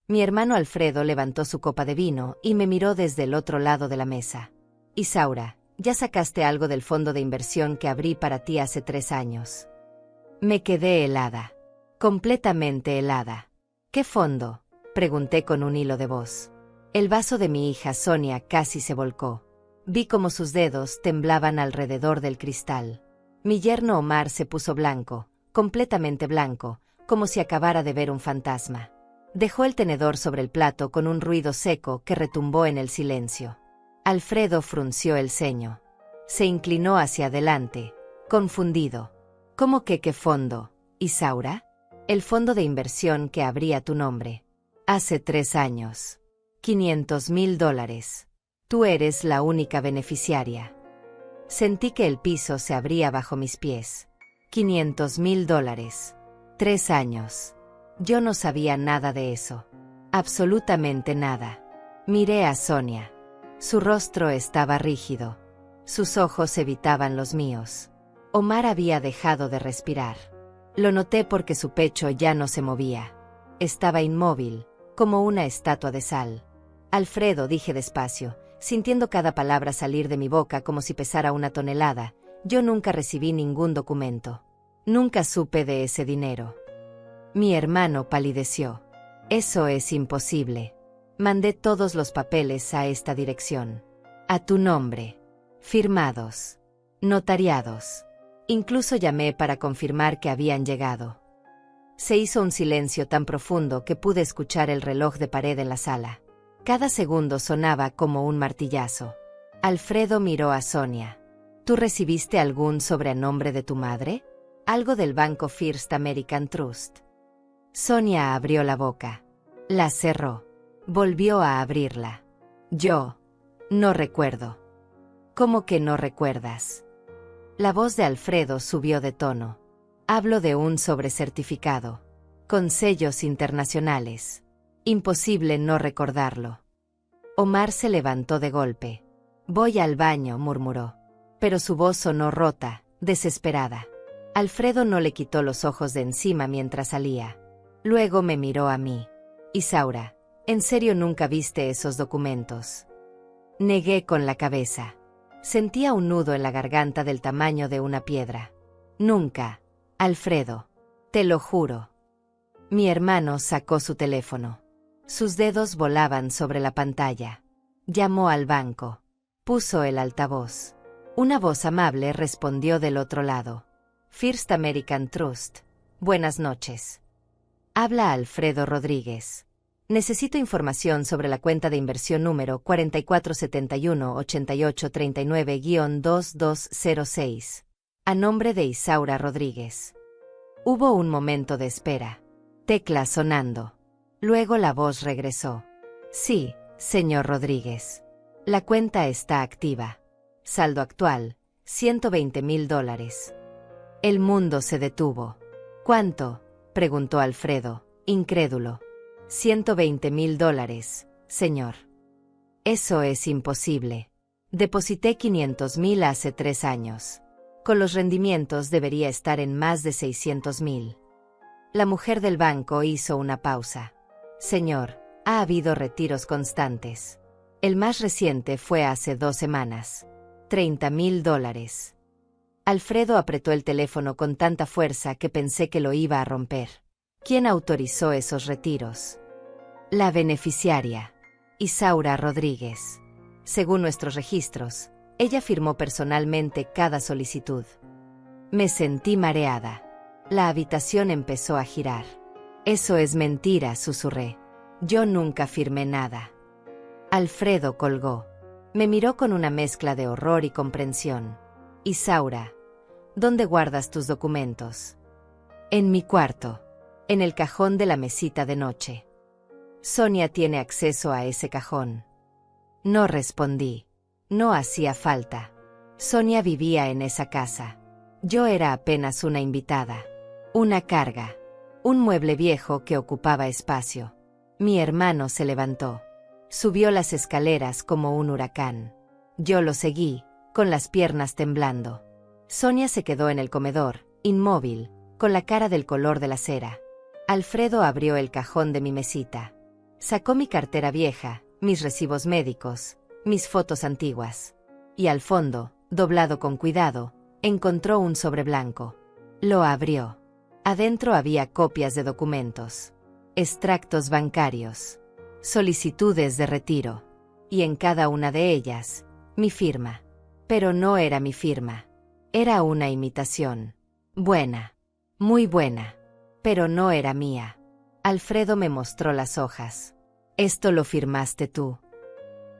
Mi hermano Alfredo levantó su copa de vino y me miró desde el otro lado de la mesa. Isaura, ya sacaste algo del fondo de inversión que abrí para ti hace 3 años. Me quedé helada. Completamente helada. ¿Qué fondo?, pregunté con un hilo de voz. El vaso de mi hija Sonia casi se volcó. Vi cómo sus dedos temblaban alrededor del cristal. Mi yerno Omar se puso blanco, completamente blanco, como si acabara de ver un fantasma. Dejó el tenedor sobre el plato con un ruido seco que retumbó en el silencio. Alfredo frunció el ceño. Se inclinó hacia adelante, confundido. ¿Cómo que qué fondo, Isaura? El fondo de inversión que abrí a tu nombre. Hace 3 años. $500,000. Tú eres la única beneficiaria. Sentí que el piso se abría bajo mis pies. $500,000. 3 años. Yo no sabía nada de eso. Absolutamente nada. Miré a Sonia. Su rostro estaba rígido. Sus ojos evitaban los míos. Omar había dejado de respirar. Lo noté porque su pecho ya no se movía. Estaba inmóvil, como una estatua de sal. Alfredo, dije despacio, sintiendo cada palabra salir de mi boca como si pesara 1 tonelada, yo nunca recibí ningún documento. Nunca supe de ese dinero. Mi hermano palideció. Eso es imposible. Mandé todos los papeles a esta dirección. A tu nombre. Firmados. Notariados. Incluso llamé para confirmar que habían llegado. Se hizo un silencio tan profundo que pude escuchar el reloj de pared en la sala. Cada segundo sonaba como un martillazo. Alfredo miró a Sonia. ¿Tú recibiste algún sobrenombre de tu madre? Algo del banco First American Trust. Sonia abrió la boca. La cerró. Volvió a abrirla. Yo. No recuerdo. ¿Cómo que no recuerdas? La voz de Alfredo subió de tono. Hablo de un sobrecertificado. Con sellos internacionales. Imposible no recordarlo. Omar se levantó de golpe. Voy al baño, murmuró. Pero su voz sonó rota, desesperada. Alfredo no le quitó los ojos de encima mientras salía. Luego me miró a mí. Isaura, ¿en serio nunca viste esos documentos? Negué con la cabeza. Sentía un nudo en la garganta del tamaño de una piedra. Nunca, Alfredo. Te lo juro. Mi hermano sacó su teléfono. Sus dedos volaban sobre la pantalla. Llamó al banco. Puso el altavoz. Una voz amable respondió del otro lado. First American Trust. Buenas noches. Habla Alfredo Rodríguez. Necesito información sobre la cuenta de inversión número 4471-8839-2206. A nombre de Isaura Rodríguez. Hubo un momento de espera. Tecla sonando. Luego la voz regresó. Sí, señor Rodríguez. La cuenta está activa. Saldo actual, $120,000. El mundo se detuvo. ¿Cuánto?, preguntó Alfredo, incrédulo. $120,000, señor. Eso es imposible. Deposité 500,000 hace 3 años. Con los rendimientos debería estar en más de 600,000. La mujer del banco hizo una pausa. Señor, ha habido retiros constantes. El más reciente fue hace 2 semanas. $30,000. Alfredo apretó el teléfono con tanta fuerza que pensé que lo iba a romper. ¿Quién autorizó esos retiros? La beneficiaria, Isaura Rodríguez. Según nuestros registros, ella firmó personalmente cada solicitud. Me sentí mareada. La habitación empezó a girar. Eso es mentira, susurré. Yo nunca firmé nada. Alfredo colgó. Me miró con una mezcla de horror y comprensión. Isaura, ¿dónde guardas tus documentos? En mi cuarto. En el cajón de la mesita de noche. Sonia tiene acceso a ese cajón. No respondí. No hacía falta. Sonia vivía en esa casa. Yo era apenas una invitada. Una carga. Un mueble viejo que ocupaba espacio. Mi hermano se levantó. Subió las escaleras como un huracán. Yo lo seguí, con las piernas temblando. Sonia se quedó en el comedor, inmóvil, con la cara del color de la cera. Alfredo abrió el cajón de mi mesita. Sacó mi cartera vieja, mis recibos médicos, mis fotos antiguas. Y al fondo, doblado con cuidado, encontró un sobre blanco. Lo abrió. Adentro había copias de documentos, extractos bancarios, solicitudes de retiro. Y en cada una de ellas, mi firma. Pero no era mi firma. Era una imitación. Buena. Muy buena. Pero no era mía. Alfredo me mostró las hojas. «Esto lo firmaste tú».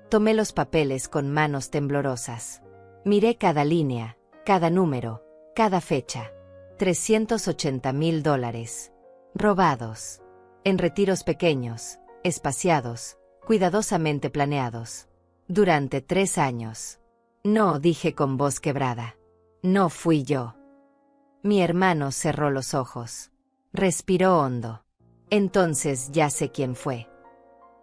Tomé los papeles con manos temblorosas. Miré cada línea, cada número, cada fecha. $380,000. Robados. En retiros pequeños, espaciados, cuidadosamente planeados. Durante 3 años. No, dije con voz quebrada. No fui yo. Mi hermano cerró los ojos. Respiró hondo. Entonces ya sé quién fue.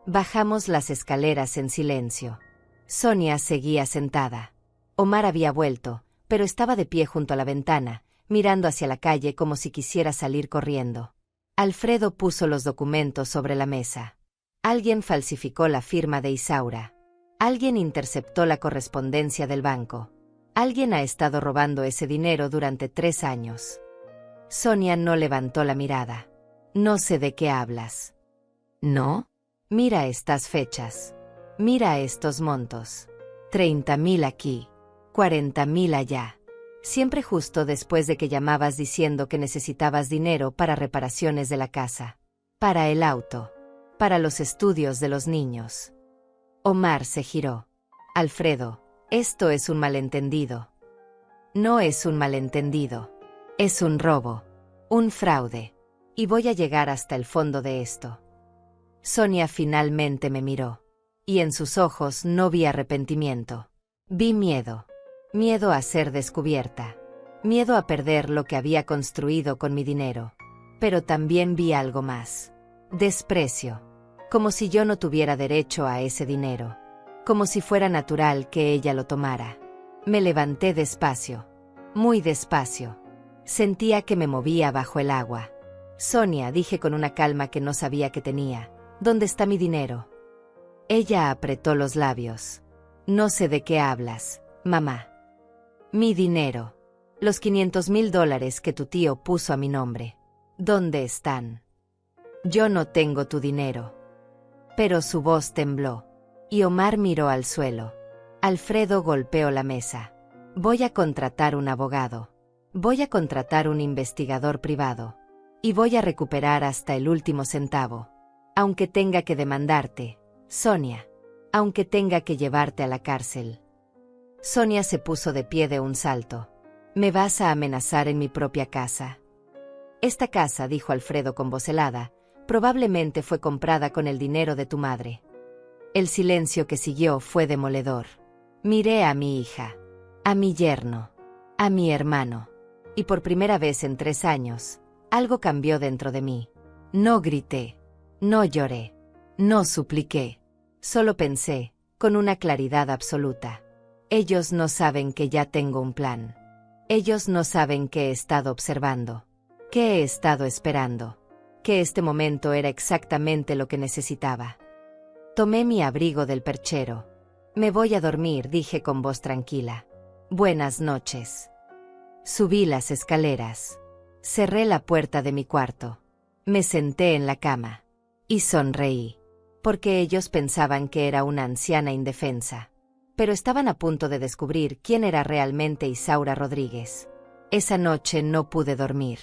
Bajamos las escaleras en silencio. Sonia seguía sentada. Omar había vuelto, pero estaba de pie junto a la ventana, mirando hacia la calle como si quisiera salir corriendo. Alfredo puso los documentos sobre la mesa. Alguien falsificó la firma de Isaura. Alguien interceptó la correspondencia del banco. Alguien ha estado robando ese dinero durante 3 años. Sonia no levantó la mirada. No sé de qué hablas. ¿No? Mira estas fechas. Mira estos montos. 30,000 aquí. 40,000 allá. Siempre justo después de que llamabas diciendo que necesitabas dinero para reparaciones de la casa. Para el auto. Para los estudios de los niños. Omar se giró. Alfredo, esto es un malentendido. No es un malentendido. Es un robo. Un fraude. Y voy a llegar hasta el fondo de esto. Sonia finalmente me miró. Y en sus ojos no vi arrepentimiento. Vi miedo. Miedo a ser descubierta. Miedo a perder lo que había construido con mi dinero. Pero también vi algo más. Desprecio. Como si yo no tuviera derecho a ese dinero. Como si fuera natural que ella lo tomara. Me levanté despacio. Muy despacio. Sentía que me movía bajo el agua. Sonia, dije con una calma que no sabía que tenía. ¿Dónde está mi dinero? Ella apretó los labios. No sé de qué hablas, mamá. Mi dinero. Los $500,000 que tu tío puso a mi nombre. ¿Dónde están? Yo no tengo tu dinero. Pero su voz tembló. Y Omar miró al suelo. Alfredo golpeó la mesa. Voy a contratar un abogado. Voy a contratar un investigador privado. Y voy a recuperar hasta el último centavo. Aunque tenga que demandarte, Sonia. Aunque tenga que llevarte a la cárcel. Sonia se puso de pie de un salto. ¿Me vas a amenazar en mi propia casa? Esta casa, dijo Alfredo con voz helada, probablemente fue comprada con el dinero de tu madre. El silencio que siguió fue demoledor. Miré a mi hija, a mi yerno, a mi hermano. Y por primera vez en 3 años, algo cambió dentro de mí. No grité. No lloré. No supliqué. Solo pensé, con una claridad absoluta. Ellos no saben que ya tengo un plan. Ellos no saben que he estado observando. Que he estado esperando. Que este momento era exactamente lo que necesitaba. Tomé mi abrigo del perchero. Me voy a dormir, dije con voz tranquila. Buenas noches. Subí las escaleras. Cerré la puerta de mi cuarto. Me senté en la cama. Y sonreí. Porque ellos pensaban que era una anciana indefensa. Pero estaban a punto de descubrir quién era realmente Isaura Rodríguez. Esa noche no pude dormir.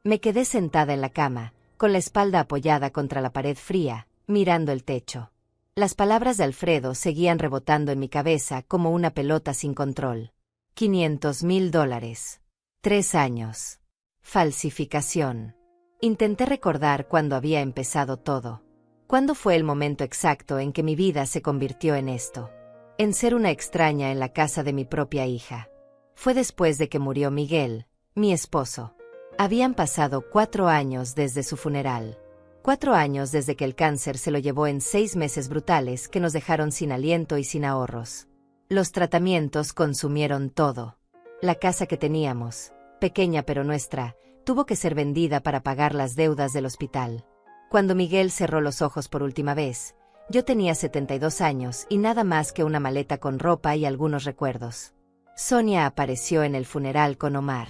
Me quedé sentada en la cama, con la espalda apoyada contra la pared fría, mirando el techo. Las palabras de Alfredo seguían rebotando en mi cabeza como una pelota sin control. $500,000. 3 años. Falsificación. Intenté recordar cuándo había empezado todo. ¿Cuándo fue el momento exacto en que mi vida se convirtió en esto? En ser una extraña en la casa de mi propia hija. Fue después de que murió Miguel, mi esposo. Habían pasado 4 años desde su funeral. 4 años desde que el cáncer se lo llevó en 6 meses brutales que nos dejaron sin aliento y sin ahorros. Los tratamientos consumieron todo. La casa que teníamos, pequeña pero nuestra, tuvo que ser vendida para pagar las deudas del hospital. Cuando Miguel cerró los ojos por última vez, yo tenía 72 años y nada más que una maleta con ropa y algunos recuerdos. Sonia apareció en el funeral con Omar.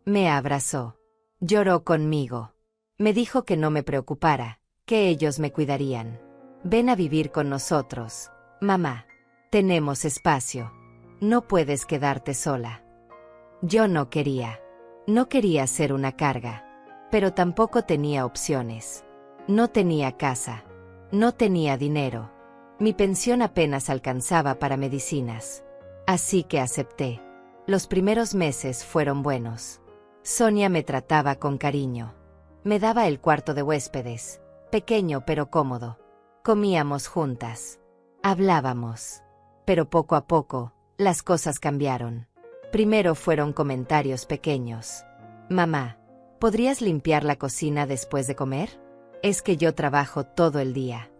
Me abrazó. Lloró conmigo. Me dijo que no me preocupara, que ellos me cuidarían. Ven a vivir con nosotros, mamá. Tenemos espacio. No puedes quedarte sola. Yo no quería. No quería ser una carga. Pero tampoco tenía opciones. No tenía casa. No tenía dinero. Mi pensión apenas alcanzaba para medicinas. Así que acepté. Los primeros meses fueron buenos. Sonia me trataba con cariño. Me daba el cuarto de huéspedes, pequeño pero cómodo. Comíamos juntas. Hablábamos. Pero poco a poco, las cosas cambiaron. Primero fueron comentarios pequeños. Mamá, ¿podrías limpiar la cocina después de comer? Es que yo trabajo todo el día.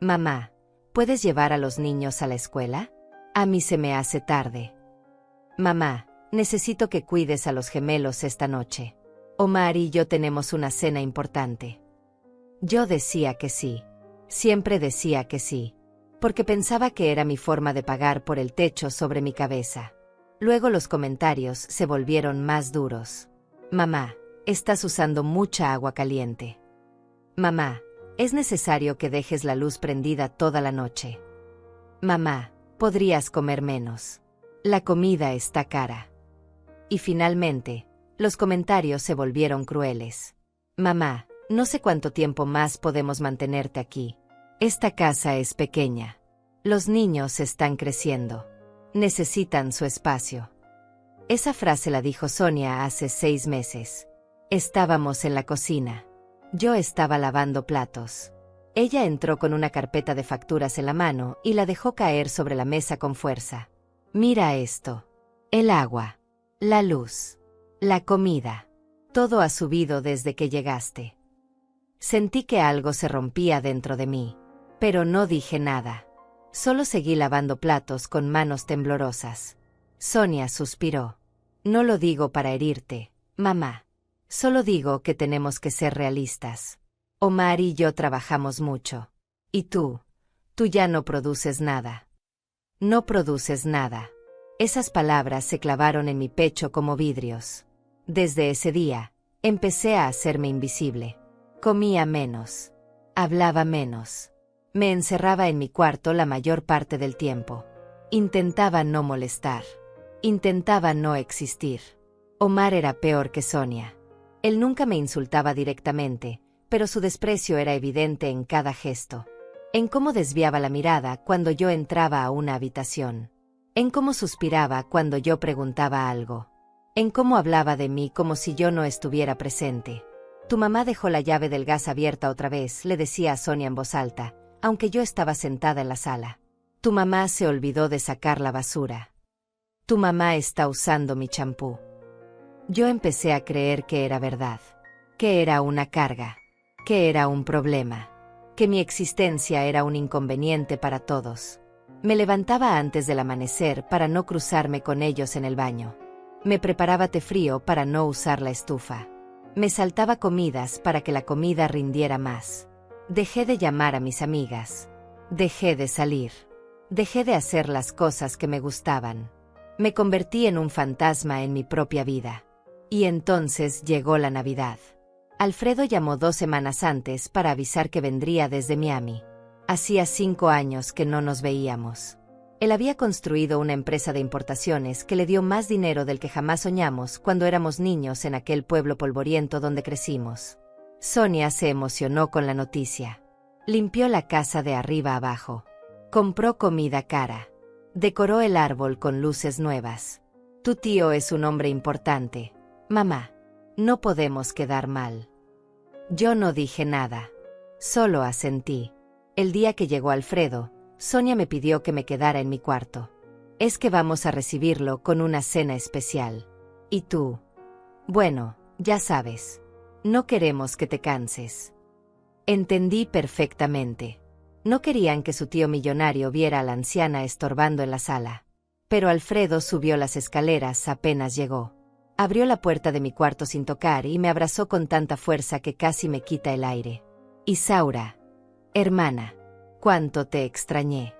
Mamá, ¿puedes llevar a los niños a la escuela? A mí se me hace tarde. Mamá, necesito que cuides a los gemelos esta noche. Omar y yo tenemos una cena importante. Yo decía que sí. Siempre decía que sí. Porque pensaba que era mi forma de pagar por el techo sobre mi cabeza. Luego los comentarios se volvieron más duros. Mamá, estás usando mucha agua caliente. Mamá, es necesario que dejes la luz prendida toda la noche. Mamá, podrías comer menos. La comida está cara. Y finalmente, los comentarios se volvieron crueles. Mamá, no sé cuánto tiempo más podemos mantenerte aquí. Esta casa es pequeña. Los niños están creciendo. Necesitan su espacio. Esa frase la dijo Sonia hace 6 meses. Estábamos en la cocina. Yo estaba lavando platos. Ella entró con una carpeta de facturas en la mano y la dejó caer sobre la mesa con fuerza. Mira esto. El agua. La luz. La comida. Todo ha subido desde que llegaste. Sentí que algo se rompía dentro de mí. Pero no dije nada. Solo seguí lavando platos con manos temblorosas. Sonia suspiró. No lo digo para herirte, mamá. Solo digo que tenemos que ser realistas. Omar y yo trabajamos mucho. Y tú ya no produces nada. No produces nada. Esas palabras se clavaron en mi pecho como vidrios. Desde ese día, empecé a hacerme invisible. Comía menos. Hablaba menos. Me encerraba en mi cuarto la mayor parte del tiempo. Intentaba no molestar. Intentaba no existir. Omar era peor que Sonia. Él nunca me insultaba directamente, pero su desprecio era evidente en cada gesto. En cómo desviaba la mirada cuando yo entraba a una habitación. En cómo suspiraba cuando yo preguntaba algo. En cómo hablaba de mí como si yo no estuviera presente. Tu mamá dejó la llave del gas abierta otra vez, le decía a Sonia en voz alta, aunque yo estaba sentada en la sala. Tu mamá se olvidó de sacar la basura. Tu mamá está usando mi champú. Yo empecé a creer que era verdad. Que era una carga. Que era un problema. Que mi existencia era un inconveniente para todos. Me levantaba antes del amanecer para no cruzarme con ellos en el baño. Me preparaba té frío para no usar la estufa. Me saltaba comidas para que la comida rindiera más. Dejé de llamar a mis amigas. Dejé de salir. Dejé de hacer las cosas que me gustaban. Me convertí en un fantasma en mi propia vida. Y entonces llegó la Navidad. Alfredo llamó 2 semanas antes para avisar que vendría desde Miami. Hacía 5 años que no nos veíamos. Él había construido una empresa de importaciones que le dio más dinero del que jamás soñamos cuando éramos niños en aquel pueblo polvoriento donde crecimos. Sonia se emocionó con la noticia. Limpió la casa de arriba abajo. Compró comida cara. Decoró el árbol con luces nuevas. Tu tío es un hombre importante. Mamá, no podemos quedar mal. Yo no dije nada. Solo asentí. El día que llegó Alfredo, Sonia me pidió que me quedara en mi cuarto. Es que vamos a recibirlo con una cena especial. ¿Y tú? Bueno, ya sabes. No queremos que te canses. Entendí perfectamente. No querían que su tío millonario viera a la anciana estorbando en la sala. Pero Alfredo subió las escaleras apenas llegó. Abrió la puerta de mi cuarto sin tocar y me abrazó con tanta fuerza que casi me quita el aire. Isaura, hermana, cuánto te extrañé.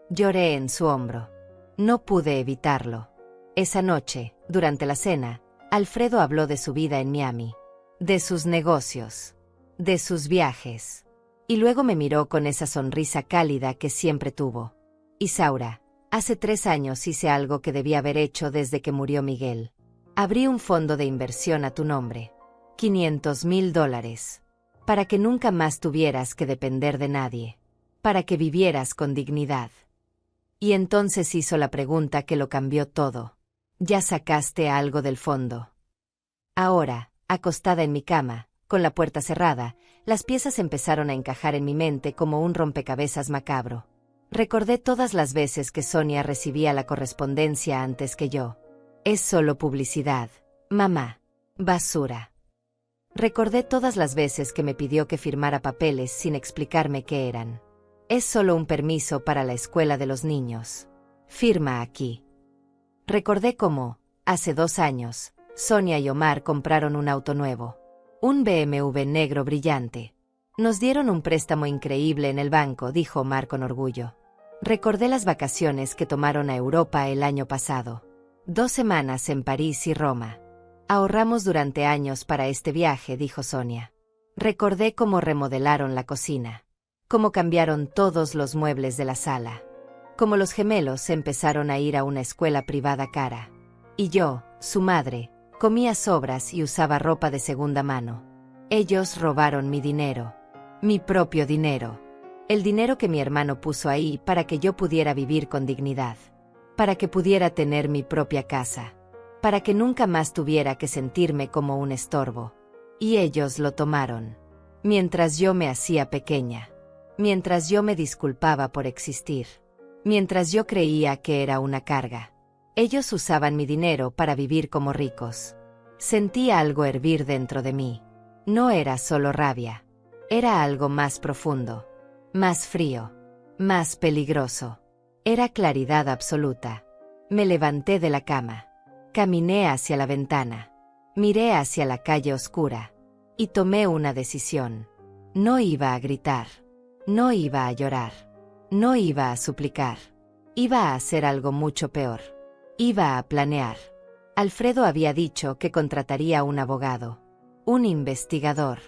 Lloré en su hombro. No pude evitarlo. Esa noche, durante la cena, Alfredo habló de su vida en Miami, de sus negocios, de sus viajes. Y luego me miró con esa sonrisa cálida que siempre tuvo. Isaura, hace 3 años hice algo que debía haber hecho desde que murió Miguel. Abrí un fondo de inversión a tu nombre. $500,000. Para que nunca más tuvieras que depender de nadie. Para que vivieras con dignidad. Y entonces hizo la pregunta que lo cambió todo. ¿Ya sacaste algo del fondo? Ahora, acostada en mi cama, con la puerta cerrada, las piezas empezaron a encajar en mi mente como un rompecabezas macabro. Recordé todas las veces que Sonia recibía la correspondencia antes que yo. Es solo publicidad, mamá. Basura. Recordé todas las veces que me pidió que firmara papeles sin explicarme qué eran. Es solo un permiso para la escuela de los niños. Firma aquí. Recordé cómo, hace 2 años, Sonia y Omar compraron un auto nuevo. Un BMW negro brillante. Nos dieron un préstamo increíble en el banco, dijo Omar con orgullo. Recordé las vacaciones que tomaron a Europa el año pasado. 2 semanas en París y Roma. Ahorramos durante años para este viaje, dijo Sonia. Recordé cómo remodelaron la cocina. Cómo cambiaron todos los muebles de la sala. Cómo los gemelos empezaron a ir a una escuela privada cara. Y yo, su madre, comía sobras y usaba ropa de segunda mano. Ellos robaron mi dinero. Mi propio dinero. El dinero que mi hermano puso ahí para que yo pudiera vivir con dignidad. Para que pudiera tener mi propia casa. Para que nunca más tuviera que sentirme como un estorbo. Y ellos lo tomaron. Mientras yo me hacía pequeña. Mientras yo me disculpaba por existir. Mientras yo creía que era una carga. Ellos usaban mi dinero para vivir como ricos. Sentía algo hervir dentro de mí. No era solo rabia. Era algo más profundo. Más frío. Más peligroso. Era claridad absoluta. Me levanté de la cama. Caminé hacia la ventana. Miré hacia la calle oscura. Y tomé una decisión. No iba a gritar. No iba a llorar. No iba a suplicar. Iba a hacer algo mucho peor. Iba a planear. Alfredo había dicho que contrataría un abogado. Un investigador.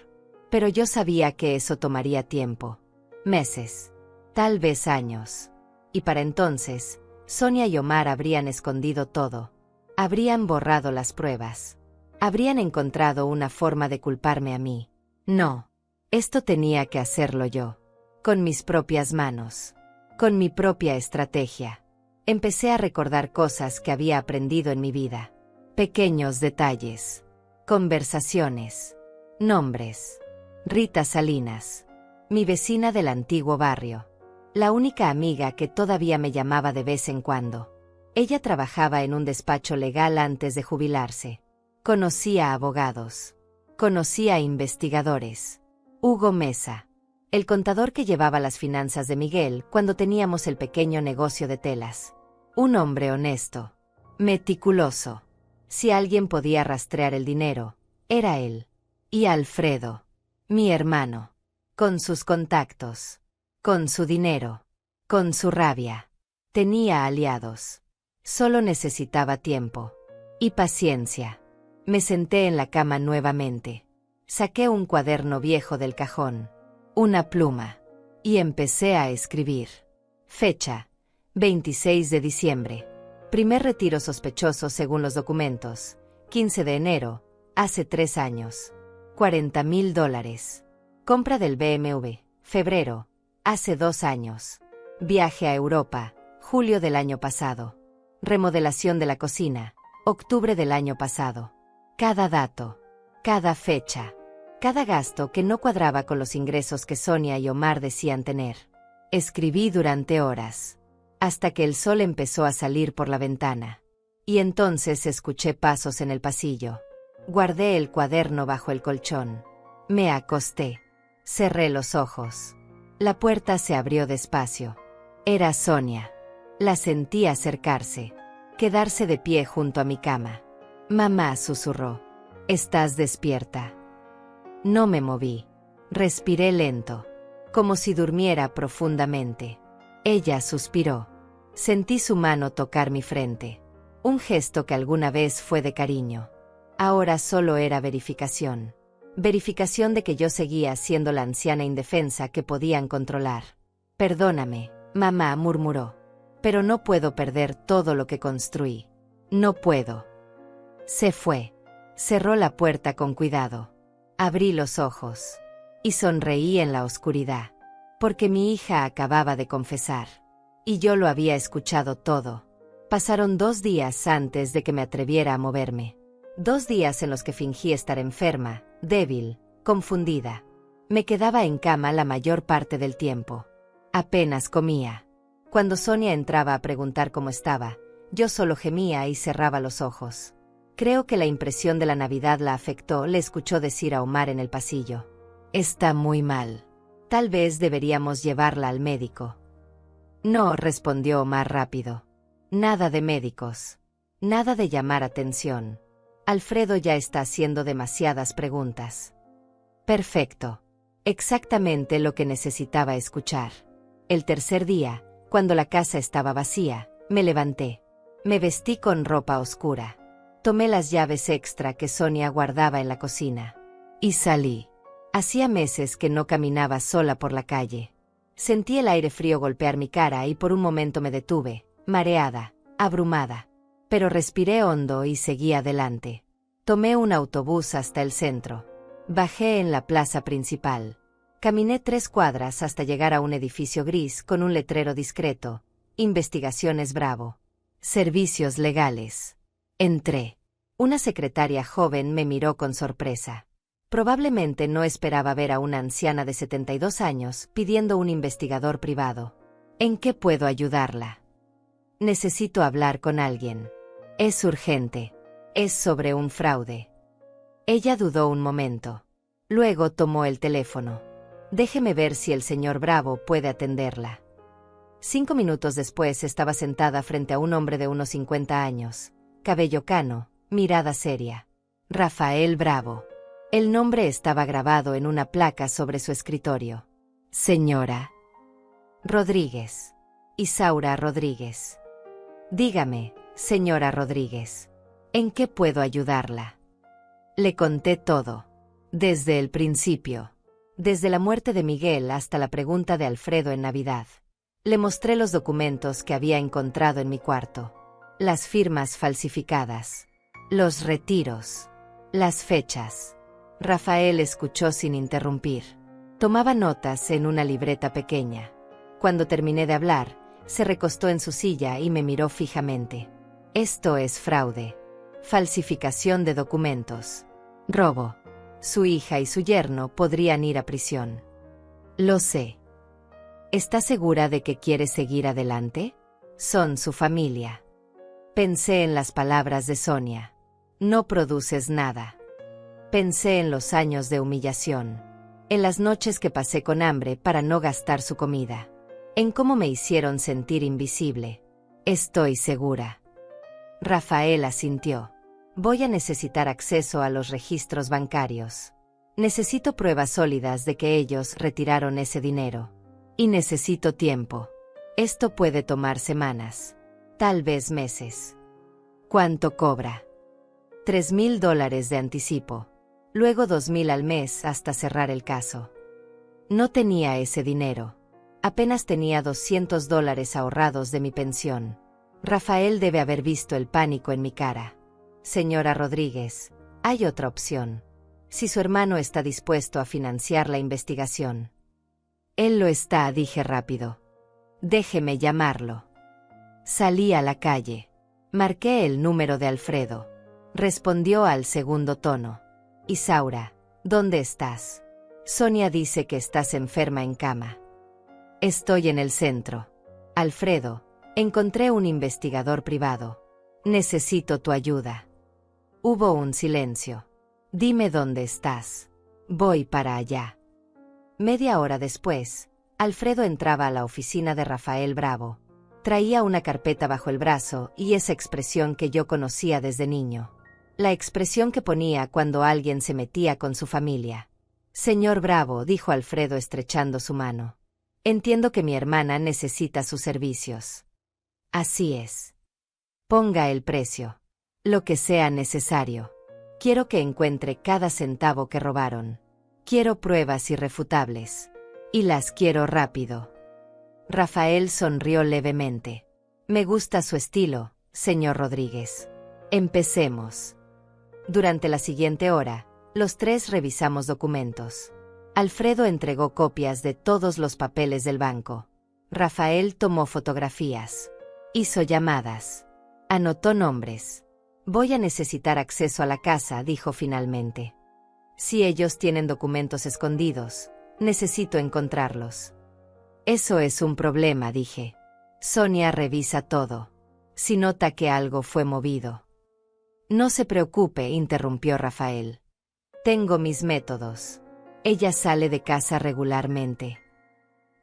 Pero yo sabía que eso tomaría tiempo. Meses. Tal vez años. Y para entonces, Sonia y Omar habrían escondido todo. Habrían borrado las pruebas. Habrían encontrado una forma de culparme a mí. No. Esto tenía que hacerlo yo. Con mis propias manos. Con mi propia estrategia. Empecé a recordar cosas que había aprendido en mi vida. Pequeños detalles. Conversaciones. Nombres. Rita Salinas. Mi vecina del antiguo barrio. La única amiga que todavía me llamaba de vez en cuando. Ella trabajaba en un despacho legal antes de jubilarse. Conocía a abogados. Conocía a investigadores. Hugo Mesa. El contador que llevaba las finanzas de Miguel cuando teníamos el pequeño negocio de telas. Un hombre honesto. Meticuloso. Si alguien podía rastrear el dinero, era él. Y Alfredo. Mi hermano. Con sus contactos. Con su dinero. Con su rabia. Tenía aliados. Solo necesitaba tiempo. Y paciencia. Me senté en la cama nuevamente. Saqué un cuaderno viejo del cajón. Una pluma. Y empecé a escribir. Fecha. 26 de diciembre. Primer retiro sospechoso según los documentos. 15 de enero. Hace 3 años. $40,000. Compra del BMW. Febrero. Hace 2 años. Viaje a Europa. Julio del año pasado. Remodelación de la cocina. Octubre del año pasado. Cada dato. Cada fecha. Cada gasto que no cuadraba con los ingresos que Sonia y Omar decían tener. Escribí durante horas. Hasta que el sol empezó a salir por la ventana. Y entonces escuché pasos en el pasillo. Guardé el cuaderno bajo el colchón. Me acosté. Cerré los ojos. La puerta se abrió despacio. Era Sonia. La sentí acercarse. Quedarse de pie junto a mi cama. Mamá, susurró. ¿Estás despierta? No me moví. Respiré lento, como si durmiera profundamente. Ella suspiró. Sentí su mano tocar mi frente. Un gesto que alguna vez fue de cariño. Ahora solo era verificación. Verificación de que yo seguía siendo la anciana indefensa que podían controlar. Perdóname, mamá murmuró. Pero no puedo perder todo lo que construí. No puedo. Se fue. Cerró la puerta con cuidado. Abrí los ojos. Y sonreí en la oscuridad. Porque mi hija acababa de confesar. Y yo lo había escuchado todo. Pasaron 2 días antes de que me atreviera a moverme. 2 días en los que fingí estar enferma, débil, confundida. Me quedaba en cama la mayor parte del tiempo. Apenas comía. Cuando Sonia entraba a preguntar cómo estaba, yo solo gemía y cerraba los ojos. Creo que la impresión de la Navidad la afectó, le escuchó decir a Omar en el pasillo. Está muy mal. Tal vez deberíamos llevarla al médico. No, respondió Omar rápido. Nada de médicos. Nada de llamar atención. Alfredo ya está haciendo demasiadas preguntas. Perfecto. Exactamente lo que necesitaba escuchar. El tercer día, cuando la casa estaba vacía, me levanté. Me vestí con ropa oscura. Tomé las llaves extra que Sonia guardaba en la cocina. Y salí. Hacía meses que no caminaba sola por la calle. Sentí el aire frío golpear mi cara y por un momento me detuve, mareada, abrumada. Pero respiré hondo y seguí adelante. Tomé un autobús hasta el centro. Bajé en la plaza principal. Caminé 3 cuadras hasta llegar a un edificio gris con un letrero discreto. Investigaciones Bravo. Servicios legales. Entré. Una secretaria joven me miró con sorpresa. Probablemente no esperaba ver a una anciana de 72 años pidiendo un investigador privado. ¿En qué puedo ayudarla? Necesito hablar con alguien. Es urgente. Es sobre un fraude. Ella dudó un momento. Luego tomó el teléfono. Déjeme ver si el señor Bravo puede atenderla. 5 minutos después estaba sentada frente a un hombre de unos 50 años. Cabello cano, mirada seria. Rafael Bravo. El nombre estaba grabado en una placa sobre su escritorio. Señora Rodríguez. Isaura Rodríguez. Dígame, señora Rodríguez, ¿en qué puedo ayudarla? Le conté todo. Desde el principio. Desde la muerte de Miguel hasta la pregunta de Alfredo en Navidad. Le mostré los documentos que había encontrado en mi cuarto. Las firmas falsificadas. Los retiros. Las fechas. Rafael escuchó sin interrumpir. Tomaba notas en una libreta pequeña. Cuando terminé de hablar, se recostó en su silla y me miró fijamente. Esto es fraude. Falsificación de documentos. Robo. Su hija y su yerno podrían ir a prisión. Lo sé. ¿Está segura de que quiere seguir adelante? Son su familia. Pensé en las palabras de Sonia. No produces nada. Pensé en los años de humillación. En las noches que pasé con hambre para no gastar su comida. En cómo me hicieron sentir invisible. Estoy segura. Rafael asintió. Voy a necesitar acceso a los registros bancarios. Necesito pruebas sólidas de que ellos retiraron ese dinero. Y necesito tiempo. Esto puede tomar semanas. Tal vez meses. ¿Cuánto cobra? $3,000 de anticipo. Luego 2,000 al mes hasta cerrar el caso. No tenía ese dinero. Apenas tenía $200 ahorrados de mi pensión. Rafael debe haber visto el pánico en mi cara. Señora Rodríguez, hay otra opción. Si su hermano está dispuesto a financiar la investigación. Él lo está, dije rápido. Déjeme llamarlo. Salí a la calle. Marqué el número de Alfredo. Respondió al segundo tono. Isaura, ¿dónde estás? Sonia dice que estás enferma en cama. Estoy en el centro. Alfredo, encontré un investigador privado. Necesito tu ayuda. Hubo un silencio. Dime dónde estás. Voy para allá. Media hora después, Alfredo entraba a la oficina de Rafael Bravo. Traía una carpeta bajo el brazo y esa expresión que yo conocía desde niño. La expresión que ponía cuando alguien se metía con su familia. Señor Bravo, dijo Alfredo estrechando su mano. Entiendo que mi hermana necesita sus servicios. Así es. Ponga el precio. Lo que sea necesario. Quiero que encuentre cada centavo que robaron. Quiero pruebas irrefutables. Y las quiero rápido. Rafael sonrió levemente. Me gusta su estilo, señor Rodríguez. Empecemos. Durante la siguiente hora, los tres revisamos documentos. Alfredo entregó copias de todos los papeles del banco. Rafael tomó fotografías. Hizo llamadas. Anotó nombres. Voy a necesitar acceso a la casa, dijo finalmente. Si ellos tienen documentos escondidos, necesito encontrarlos. Eso es un problema, dije. Sonia revisa todo. Si nota que algo fue movido. No se preocupe, interrumpió Rafael. Tengo mis métodos. Ella sale de casa regularmente.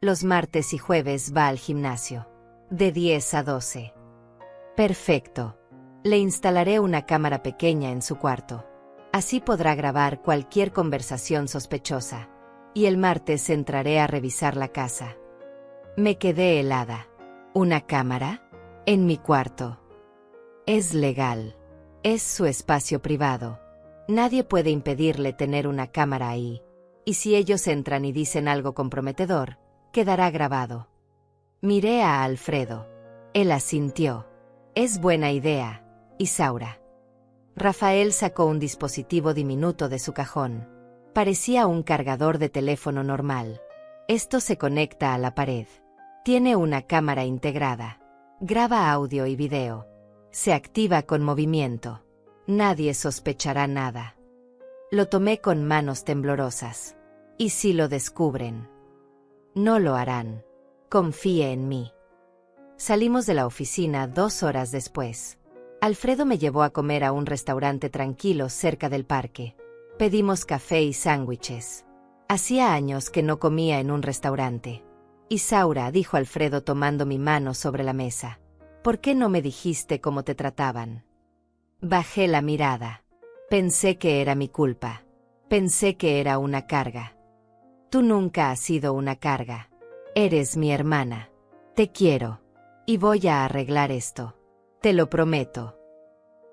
Los martes y jueves va al gimnasio. De 10 a 12. Perfecto. Le instalaré una cámara pequeña en su cuarto. Así podrá grabar cualquier conversación sospechosa. Y el martes entraré a revisar la casa. Me quedé helada. ¿Una cámara? En mi cuarto. Es legal. Es su espacio privado. Nadie puede impedirle tener una cámara ahí. Y si ellos entran y dicen algo comprometedor, quedará grabado. Miré a Alfredo. Él asintió. Es buena idea, Isaura. Rafael sacó un dispositivo diminuto de su cajón. Parecía un cargador de teléfono normal. Esto se conecta a la pared. Tiene una cámara integrada. Graba audio y video. Se activa con movimiento. Nadie sospechará nada. Lo tomé con manos temblorosas. ¿Y si lo descubren? No lo harán. Confíe en mí. Salimos de la oficina 2 horas después. Alfredo me llevó a comer a un restaurante tranquilo cerca del parque. Pedimos café y sándwiches. Hacía años que no comía en un restaurante. Isaura, dijo Alfredo tomando mi mano sobre la mesa. ¿Por qué no me dijiste cómo te trataban? Bajé la mirada. Pensé que era mi culpa. Pensé que era una carga. Tú nunca has sido una carga. Eres mi hermana. Te quiero. Y voy a arreglar esto. Te lo prometo.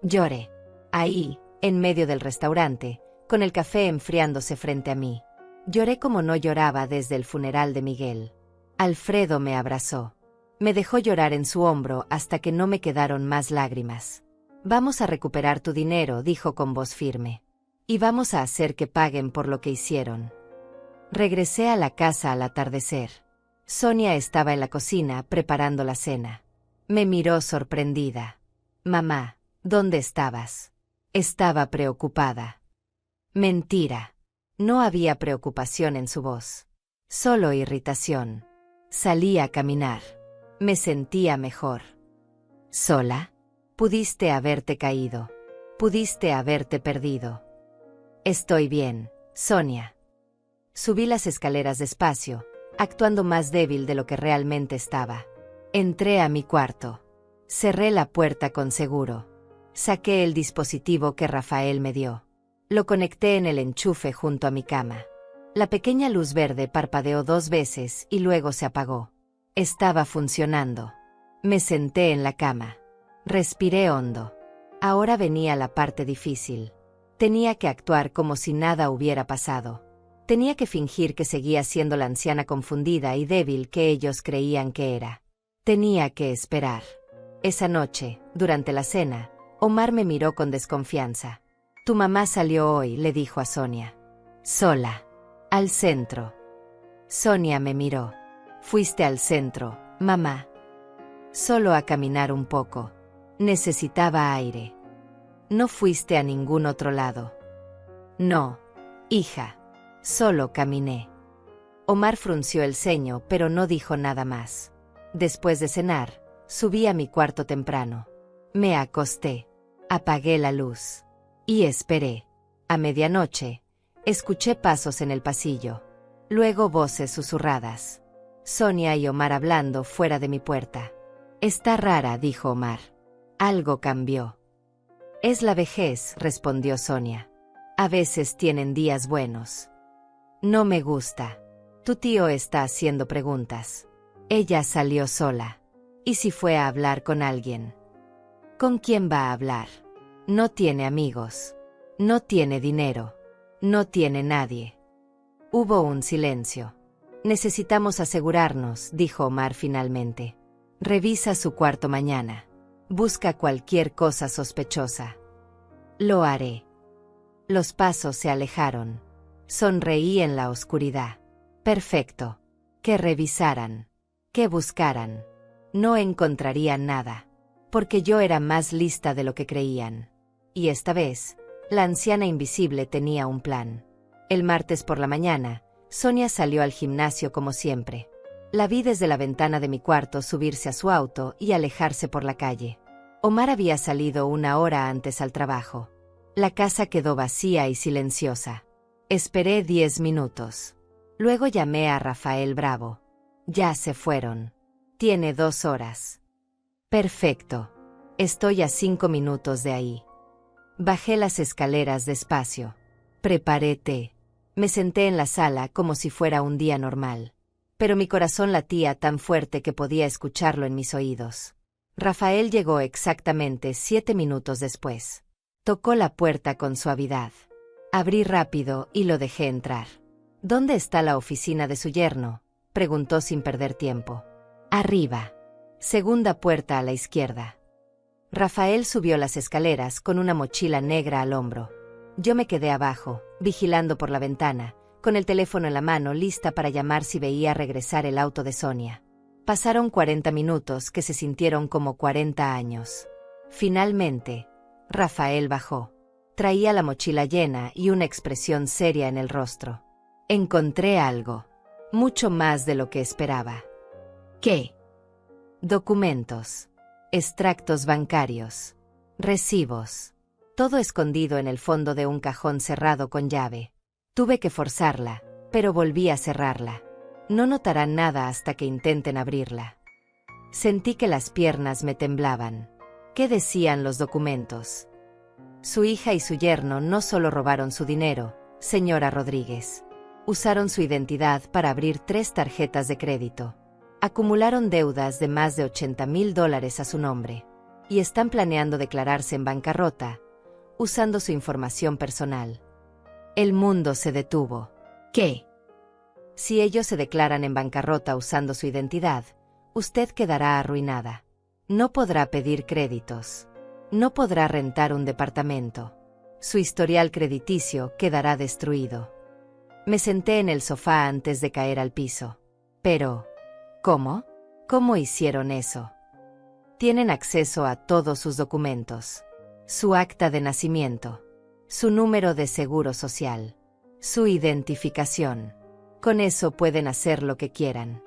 Lloré. Ahí, en medio del restaurante, con el café enfriándose frente a mí. Lloré como no lloraba desde el funeral de Miguel. Alfredo me abrazó. Me dejó llorar en su hombro hasta que no me quedaron más lágrimas. Vamos a recuperar tu dinero, dijo con voz firme. Y vamos a hacer que paguen por lo que hicieron. Regresé a la casa al atardecer. Sonia estaba en la cocina preparando la cena. Me miró sorprendida. Mamá, ¿dónde estabas? Estaba preocupada. Mentira. No había preocupación en su voz. Solo irritación. Salí a caminar. Me sentía mejor. ¿Sola? Pudiste haberte caído. Pudiste haberte perdido. Estoy bien, Sonia. Subí las escaleras despacio, actuando más débil de lo que realmente estaba. Entré a mi cuarto. Cerré la puerta con seguro. Saqué el dispositivo que Rafael me dio. Lo conecté en el enchufe junto a mi cama. La pequeña luz verde parpadeó 2 veces y luego se apagó. Estaba funcionando. Me senté en la cama. Respiré hondo. Ahora venía la parte difícil. Tenía que actuar como si nada hubiera pasado. Tenía que fingir que seguía siendo la anciana confundida y débil que ellos creían que era. Tenía que esperar. Esa noche, durante la cena, Omar me miró con desconfianza. Tu mamá salió hoy, le dijo a Sonia. Sola. Al centro. Sonia me miró. Fuiste al centro, mamá. Solo a caminar un poco. Necesitaba aire. No fuiste a ningún otro lado. No, hija. Solo caminé. Omar frunció el ceño, pero no dijo nada más. Después de cenar, subí a mi cuarto temprano. Me acosté. Apagué la luz. Y esperé. A medianoche, escuché pasos en el pasillo. Luego voces susurradas. Sonia y Omar hablando fuera de mi puerta. Está rara, dijo Omar. Algo cambió. Es la vejez, respondió Sonia. A veces tienen días buenos. No me gusta. Tu tío está haciendo preguntas. Ella salió sola. ¿Y si fue a hablar con alguien? ¿Con quién va a hablar? No tiene amigos. No tiene dinero. No tiene nadie. Hubo un silencio. Necesitamos asegurarnos, dijo Omar finalmente. Revisa su cuarto mañana. Busca cualquier cosa sospechosa. Lo haré. Los pasos se alejaron. Sonreí en la oscuridad. Perfecto. Que revisaran. Que buscaran. No encontrarían nada. Porque yo era más lista de lo que creían. Y esta vez, la anciana invisible tenía un plan. El martes por la mañana, Sonia salió al gimnasio como siempre. La vi desde la ventana de mi cuarto subirse a su auto y alejarse por la calle. Omar había salido 1 hora antes al trabajo. La casa quedó vacía y silenciosa. Esperé 10 minutos. Luego llamé a Rafael Bravo. Ya se fueron. Tiene 2 horas. Perfecto. Estoy a 5 minutos de ahí. Bajé las escaleras despacio. Preparé té. Me senté en la sala como si fuera un día normal. Pero mi corazón latía tan fuerte que podía escucharlo en mis oídos. Rafael llegó exactamente 7 minutos después. Tocó la puerta con suavidad. Abrí rápido y lo dejé entrar. ¿Dónde está la oficina de su yerno?, preguntó sin perder tiempo. Arriba. Segunda puerta a la izquierda. Rafael subió las escaleras con una mochila negra al hombro. Yo me quedé abajo, vigilando por la ventana, con el teléfono en la mano lista para llamar si veía regresar el auto de Sonia. Pasaron 40 minutos que se sintieron como 40 años. Finalmente, Rafael bajó. Traía la mochila llena y una expresión seria en el rostro. Encontré algo. Mucho más de lo que esperaba. ¿Qué? Documentos. Extractos bancarios. Recibos. Todo escondido en el fondo de un cajón cerrado con llave. Tuve que forzarla, pero volví a cerrarla. No notarán nada hasta que intenten abrirla. Sentí que las piernas me temblaban. ¿Qué decían los documentos? Su hija y su yerno no solo robaron su dinero, señora Rodríguez. Usaron su identidad para abrir 3 tarjetas de crédito. Acumularon deudas de más de $80,000 a su nombre. Y están planeando declararse en bancarrota, usando su información personal. El mundo se detuvo. ¿Qué? Si ellos se declaran en bancarrota usando su identidad, usted quedará arruinada. No podrá pedir créditos. No podrá rentar un departamento. Su historial crediticio quedará destruido. Me senté en el sofá antes de caer al piso. Pero, ¿cómo? ¿Cómo hicieron eso? Tienen acceso a todos sus documentos. Su acta de nacimiento. Su número de seguro social. Su identificación. Con eso pueden hacer lo que quieran.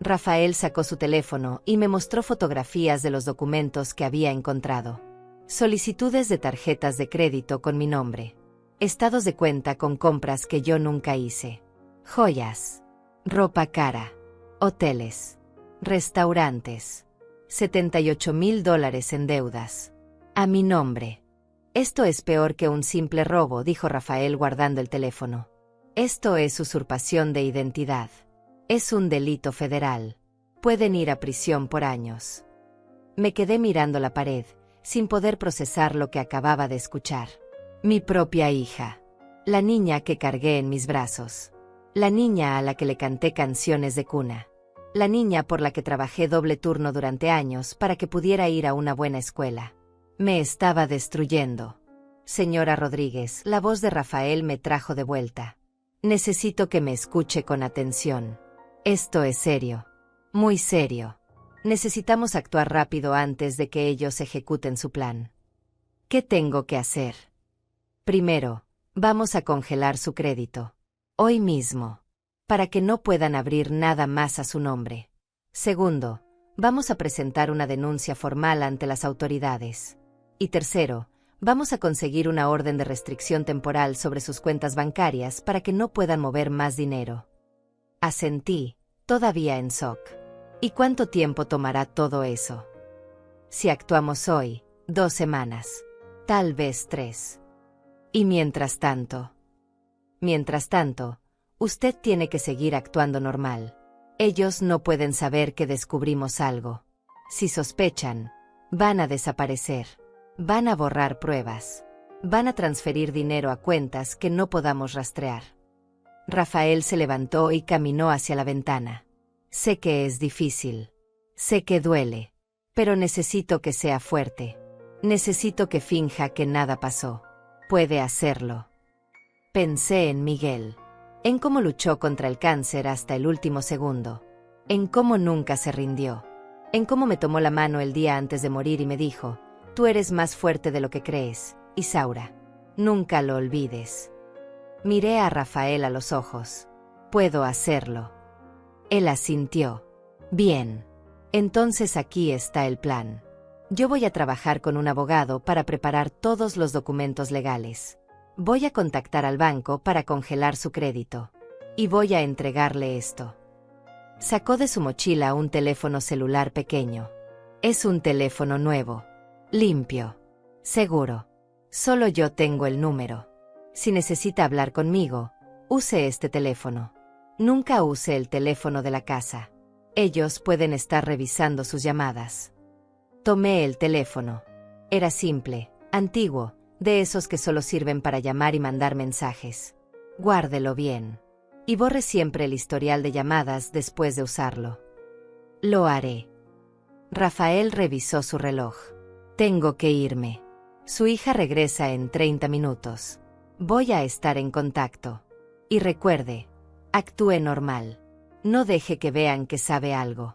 Rafael sacó su teléfono y me mostró fotografías de los documentos que había encontrado. Solicitudes de tarjetas de crédito con mi nombre. Estados de cuenta con compras que yo nunca hice. Joyas. Ropa cara. Hoteles. Restaurantes. $78,000 en deudas. A mi nombre. Esto es peor que un simple robo, dijo Rafael guardando el teléfono. Esto es usurpación de identidad. Es un delito federal. Pueden ir a prisión por años. Me quedé mirando la pared, sin poder procesar lo que acababa de escuchar. Mi propia hija. La niña que cargué en mis brazos. La niña a la que le canté canciones de cuna. La niña por la que trabajé doble turno durante años para que pudiera ir a una buena escuela. Me estaba destruyendo. Señora Rodríguez, la voz de Rafael me trajo de vuelta. Necesito que me escuche con atención. Esto es serio. Muy serio. Necesitamos actuar rápido antes de que ellos ejecuten su plan. ¿Qué tengo que hacer? Primero, vamos a congelar su crédito. Hoy mismo. Para que no puedan abrir nada más a su nombre. Segundo, vamos a presentar una denuncia formal ante las autoridades. Y tercero, vamos a conseguir una orden de restricción temporal sobre sus cuentas bancarias para que no puedan mover más dinero. Asentí, todavía en shock. ¿Y cuánto tiempo tomará todo eso? Si actuamos hoy, 2 semanas. Tal vez 3. Y mientras tanto, Usted tiene que seguir actuando normal. Ellos no pueden saber que descubrimos algo. Si sospechan, van a desaparecer. Van a borrar pruebas. Van a transferir dinero a cuentas que no podamos rastrear. Rafael se levantó y caminó hacia la ventana. Sé que es difícil. Sé que duele. Pero necesito que sea fuerte. Necesito que finja que nada pasó. Puede hacerlo. Pensé en Miguel. En cómo luchó contra el cáncer hasta el último segundo. En cómo nunca se rindió. En cómo me tomó la mano el día antes de morir y me dijo: tú eres más fuerte de lo que crees, Isaura. Nunca lo olvides. Miré a Rafael a los ojos. Puedo hacerlo. Él asintió. Bien. Entonces aquí está el plan. Yo voy a trabajar con un abogado para preparar todos los documentos legales. Voy a contactar al banco para congelar su crédito. Y voy a entregarle esto. Sacó de su mochila un teléfono celular pequeño. Es un teléfono nuevo. Limpio. Seguro. Solo yo tengo el número. Si necesita hablar conmigo, use este teléfono. Nunca use el teléfono de la casa. Ellos pueden estar revisando sus llamadas. Tomé el teléfono. Era simple, antiguo, de esos que solo sirven para llamar y mandar mensajes. Guárdelo bien. Y borre siempre el historial de llamadas después de usarlo. Lo haré. Rafael revisó su reloj. Tengo que irme. Su hija regresa en 30 minutos. Voy a estar en contacto. Y recuerde, actúe normal. No deje que vean que sabe algo.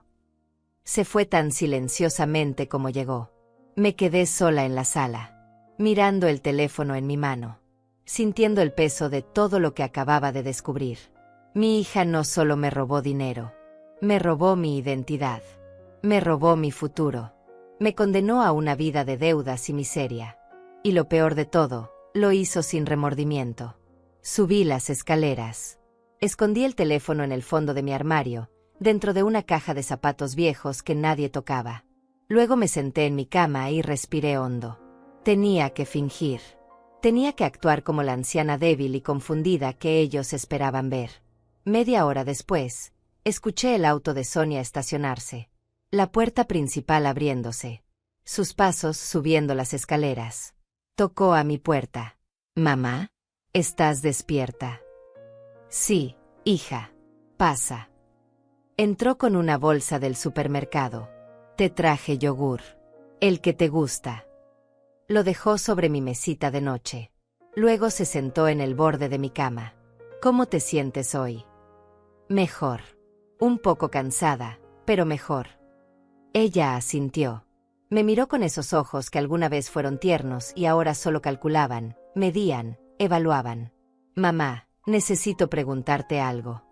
Se fue tan silenciosamente como llegó. Me quedé sola en la sala, mirando el teléfono en mi mano, sintiendo el peso de todo lo que acababa de descubrir. Mi hija no solo me robó dinero, me robó mi identidad, me robó mi futuro, me condenó a una vida de deudas y miseria. Y lo peor de todo, lo hizo sin remordimiento. Subí las escaleras. Escondí el teléfono en el fondo de mi armario, dentro de una caja de zapatos viejos que nadie tocaba. Luego me senté en mi cama y respiré hondo. Tenía que fingir. Tenía que actuar como la anciana débil y confundida que ellos esperaban ver. Media hora después, escuché el auto de Sonia estacionarse. La puerta principal abriéndose. Sus pasos subiendo las escaleras. Tocó a mi puerta. «Mamá, ¿estás despierta?» «Sí, hija. Pasa». Entró con una bolsa del supermercado. «Te traje yogur. El que te gusta». Lo dejó sobre mi mesita de noche. Luego se sentó en el borde de mi cama. «¿Cómo te sientes hoy?» «Mejor. Un poco cansada, pero mejor». Ella asintió. Me miró con esos ojos que alguna vez fueron tiernos y ahora solo calculaban, medían, evaluaban. «Mamá, necesito preguntarte algo».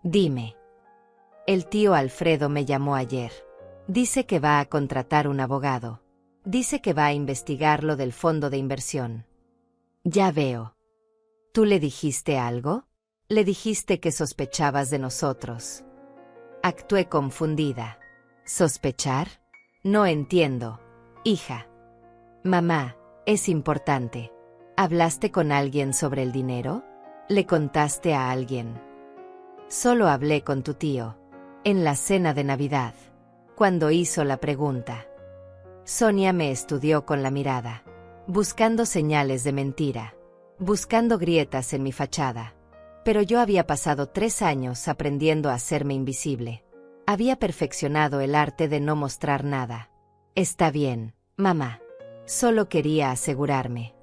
«Dime». «El tío Alfredo me llamó ayer. Dice que va a contratar un abogado. Dice que va a investigar lo del fondo de inversión». «Ya veo». «¿Tú le dijiste algo? ¿Le dijiste que sospechabas de nosotros?» Actué confundida. ¿Sospechar? No entiendo, hija. «Mamá, es importante. ¿Hablaste con alguien sobre el dinero? ¿Le contaste a alguien?» «Solo hablé con tu tío. En la cena de Navidad. Cuando hizo la pregunta». Sonia me estudió con la mirada, buscando señales de mentira, buscando grietas en mi fachada. Pero yo había pasado 3 años aprendiendo a hacerme invisible. Había perfeccionado el arte de no mostrar nada. «Está bien, mamá. Solo quería asegurarme».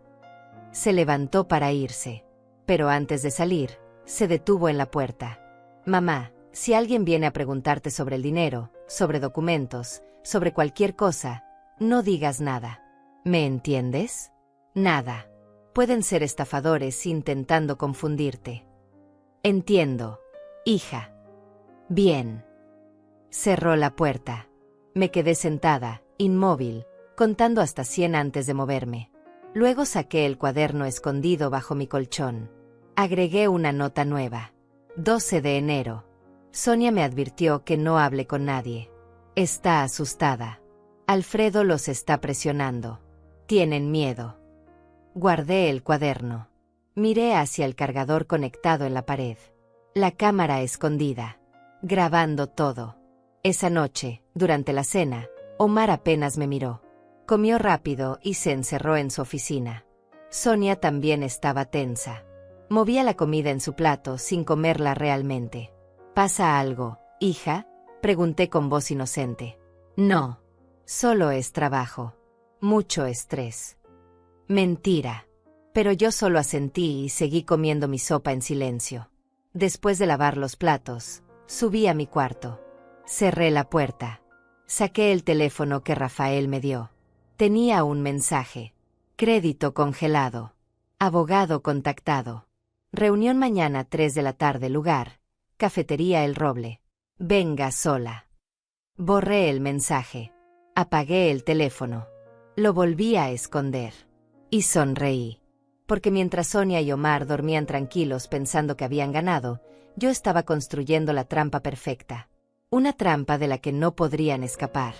Se levantó para irse, pero antes de salir, se detuvo en la puerta. «Mamá, si alguien viene a preguntarte sobre el dinero, sobre documentos, sobre cualquier cosa, no digas nada. ¿Me entiendes? Nada. Pueden ser estafadores intentando confundirte». «Entiendo, hija». «Bien». Cerró la puerta. Me quedé sentada, inmóvil, contando hasta 100 antes de moverme. Luego saqué el cuaderno escondido bajo mi colchón. Agregué una nota nueva. 12 de enero. Sonia me advirtió que no hable con nadie. Está asustada. Alfredo los está presionando. Tienen miedo. Guardé el cuaderno. Miré hacia el cargador conectado en la pared. La cámara escondida. Grabando todo. Esa noche, durante la cena, Omar apenas me miró. Comió rápido y se encerró en su oficina. Sonia también estaba tensa. Movía la comida en su plato sin comerla realmente. ¿Pasa algo, hija?, pregunté con voz inocente. No. Solo es trabajo. Mucho estrés. Mentira. Pero yo solo asentí y seguí comiendo mi sopa en silencio. Después de lavar los platos, subí a mi cuarto. Cerré la puerta. Saqué el teléfono que Rafael me dio. Tenía un mensaje. Crédito congelado. Abogado contactado. Reunión mañana 3 de la tarde, lugar: Cafetería El Roble. Venga sola. Borré el mensaje. Apagué el teléfono. Lo volví a esconder. Y sonreí. Porque mientras Sonia y Omar dormían tranquilos pensando que habían ganado, yo estaba construyendo la trampa perfecta. Una trampa de la que no podrían escapar.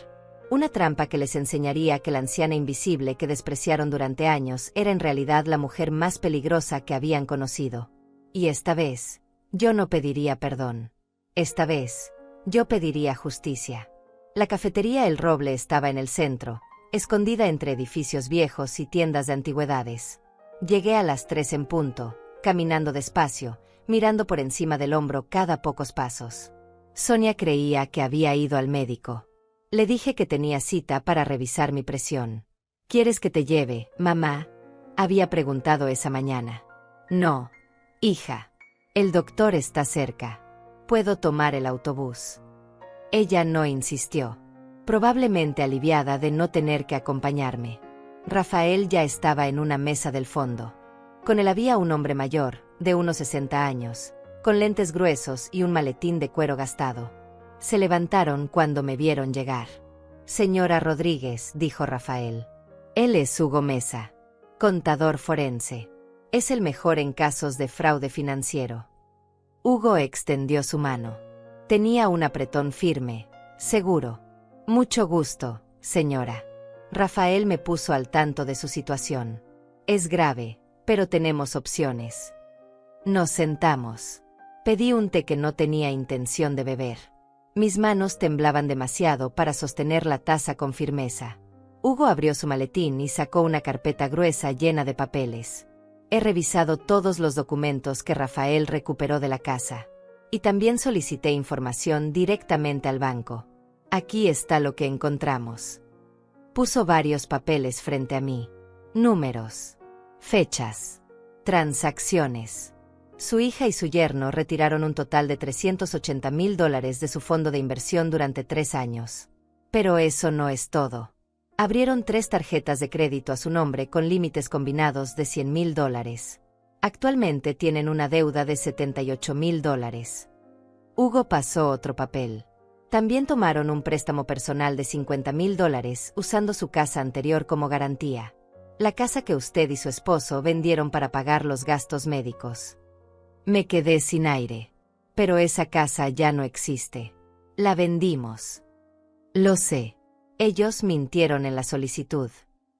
Una trampa que les enseñaría que la anciana invisible que despreciaron durante años era en realidad la mujer más peligrosa que habían conocido. Y esta vez, yo no pediría perdón. Esta vez, yo pediría justicia. La cafetería El Roble estaba en el centro, escondida entre edificios viejos y tiendas de antigüedades. Llegué a las 3 en punto, caminando despacio, mirando por encima del hombro cada pocos pasos. Sonia creía que había ido al médico. Le dije que tenía cita para revisar mi presión. ¿Quieres que te lleve, mamá?, había preguntado esa mañana. No, hija. El doctor está cerca. Puedo tomar el autobús. Ella no insistió, probablemente aliviada de no tener que acompañarme. Rafael ya estaba en una mesa del fondo. Con él había un hombre mayor, de unos 60 años, con lentes gruesos y un maletín de cuero gastado. Se levantaron cuando me vieron llegar. Señora Rodríguez, dijo Rafael. Él es Hugo Mesa, contador forense. Es el mejor en casos de fraude financiero. Hugo extendió su mano. Tenía un apretón firme, seguro. Mucho gusto, señora. Rafael me puso al tanto de su situación. Es grave, pero tenemos opciones. Nos sentamos. Pedí un té que no tenía intención de beber. Mis manos temblaban demasiado para sostener la taza con firmeza. Hugo abrió su maletín y sacó una carpeta gruesa llena de papeles. He revisado todos los documentos que Rafael recuperó de la casa. Y también solicité información directamente al banco. Aquí está lo que encontramos. Puso varios papeles frente a mí. Números. Fechas. Transacciones. Su hija y su yerno retiraron un total de $380,000 de su fondo de inversión durante 3 años. Pero eso no es todo. Abrieron 3 tarjetas de crédito a su nombre con límites combinados de $100,000. Actualmente tienen una deuda de $78,000. Hugo pasó otro papel. También tomaron un préstamo personal de $50,000 usando su casa anterior como garantía. La casa que usted y su esposo vendieron para pagar los gastos médicos. Me quedé sin aire. Pero esa casa ya no existe. La vendimos. Lo sé. Ellos mintieron en la solicitud.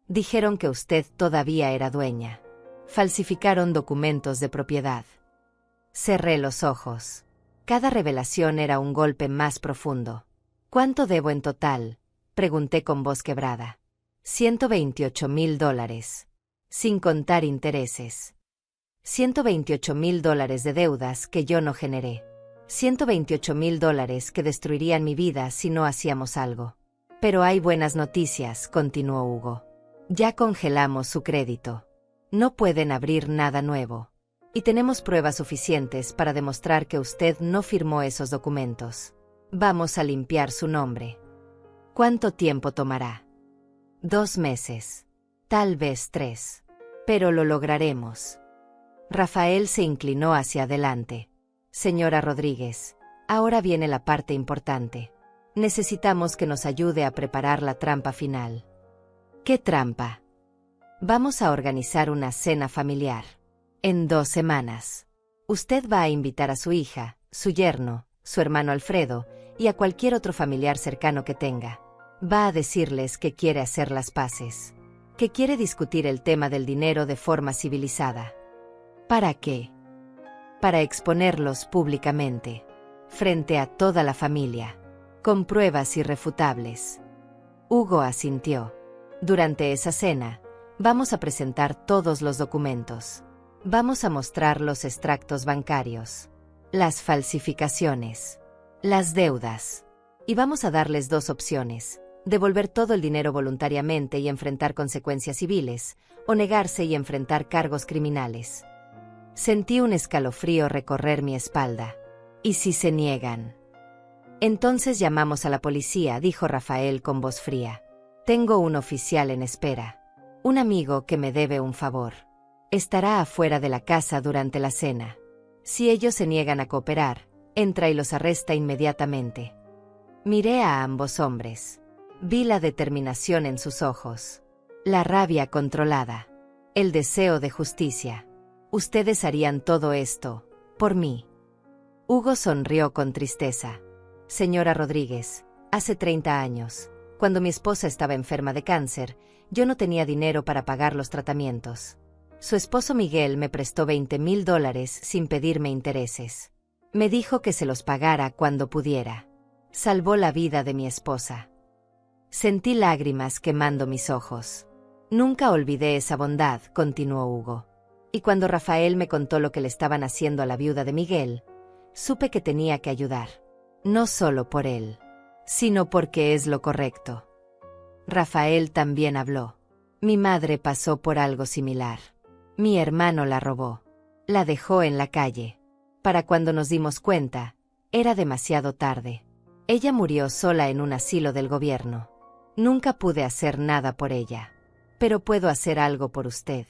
Dijeron que usted todavía era dueña. Falsificaron documentos de propiedad. Cerré los ojos. Cada revelación era un golpe más profundo. ¿Cuánto debo en total?, pregunté con voz quebrada. $128,000. Sin contar intereses. $128,000 de deudas que yo no generé. $128,000 que destruirían mi vida si no hacíamos algo. Pero hay buenas noticias, continuó Hugo. Ya congelamos su crédito. No pueden abrir nada nuevo. Y tenemos pruebas suficientes para demostrar que usted no firmó esos documentos. Vamos a limpiar su nombre. ¿Cuánto tiempo tomará? 2 meses. Tal vez 3. Pero lo lograremos. Rafael se inclinó hacia adelante. Señora Rodríguez, ahora viene la parte importante. Necesitamos que nos ayude a preparar la trampa final. ¿Qué trampa? Vamos a organizar una cena familiar. En 2 semanas. Usted va a invitar a su hija, su yerno, su hermano Alfredo, y a cualquier otro familiar cercano que tenga. Va a decirles que quiere hacer las paces. Que quiere discutir el tema del dinero de forma civilizada. ¿Para qué? para exponerlos públicamente, frente a toda la familia, con pruebas irrefutables. Hugo asintió. Durante esa cena, vamos a presentar todos los documentos. Vamos a mostrar los extractos bancarios, las falsificaciones, las deudas. Y vamos a darles dos opciones: devolver todo el dinero voluntariamente y enfrentar consecuencias civiles, o negarse y enfrentar cargos criminales. Sentí un escalofrío recorrer mi espalda. ¿Y si se niegan? Entonces llamamos a la policía, dijo Rafael con voz fría. Tengo un oficial en espera. Un amigo que me debe un favor. Estará afuera de la casa durante la cena. Si ellos se niegan a cooperar, entra y los arresta inmediatamente. Miré a ambos hombres. Vi la determinación en sus ojos, la rabia controlada, el deseo de justicia. Ustedes harían todo esto, por mí. Hugo sonrió con tristeza. Señora Rodríguez, hace 30 años, cuando mi esposa estaba enferma de cáncer, yo no tenía dinero para pagar los tratamientos. Su esposo Miguel me prestó $20,000 sin pedirme intereses. Me dijo que se los pagara cuando pudiera. Salvó la vida de mi esposa. Sentí lágrimas quemando mis ojos. Nunca olvidé esa bondad, continuó Hugo. Y cuando Rafael me contó lo que le estaban haciendo a la viuda de Miguel, supe que tenía que ayudar. No solo por él, sino porque es lo correcto. Rafael también habló. Mi madre pasó por algo similar. Mi hermano la robó. La dejó en la calle. Para cuando nos dimos cuenta, era demasiado tarde. Ella murió sola en un asilo del gobierno. Nunca pude hacer nada por ella. Pero puedo hacer algo por usted.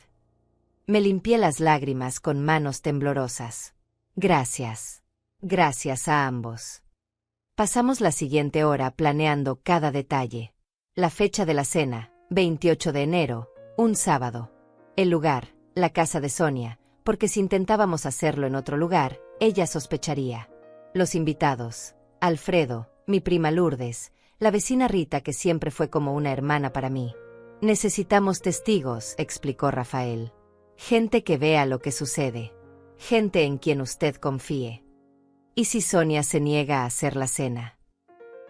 Me limpié las lágrimas con manos temblorosas. Gracias. Gracias a ambos. Pasamos la siguiente hora planeando cada detalle. La fecha de la cena, 28 de enero, un sábado. El lugar, la casa de Sonia, porque si intentábamos hacerlo en otro lugar, ella sospecharía. Los invitados, Alfredo, mi prima Lourdes, la vecina Rita, que siempre fue como una hermana para mí. Necesitamos testigos, explicó Rafael. Gente que vea lo que sucede. Gente en quien usted confíe. ¿Y si Sonia se niega a hacer la cena?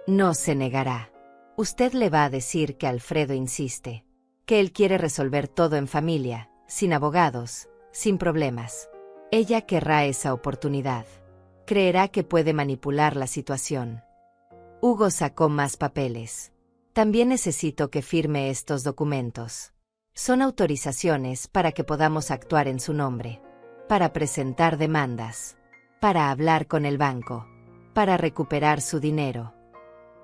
No se negará. Usted le va a decir que Alfredo insiste, que él quiere resolver todo en familia, sin abogados, sin problemas. Ella querrá esa oportunidad. Creerá que puede manipular la situación. Hugo sacó más papeles. También necesito que firme estos documentos. Son autorizaciones para que podamos actuar en su nombre, para presentar demandas, para hablar con el banco, para recuperar su dinero.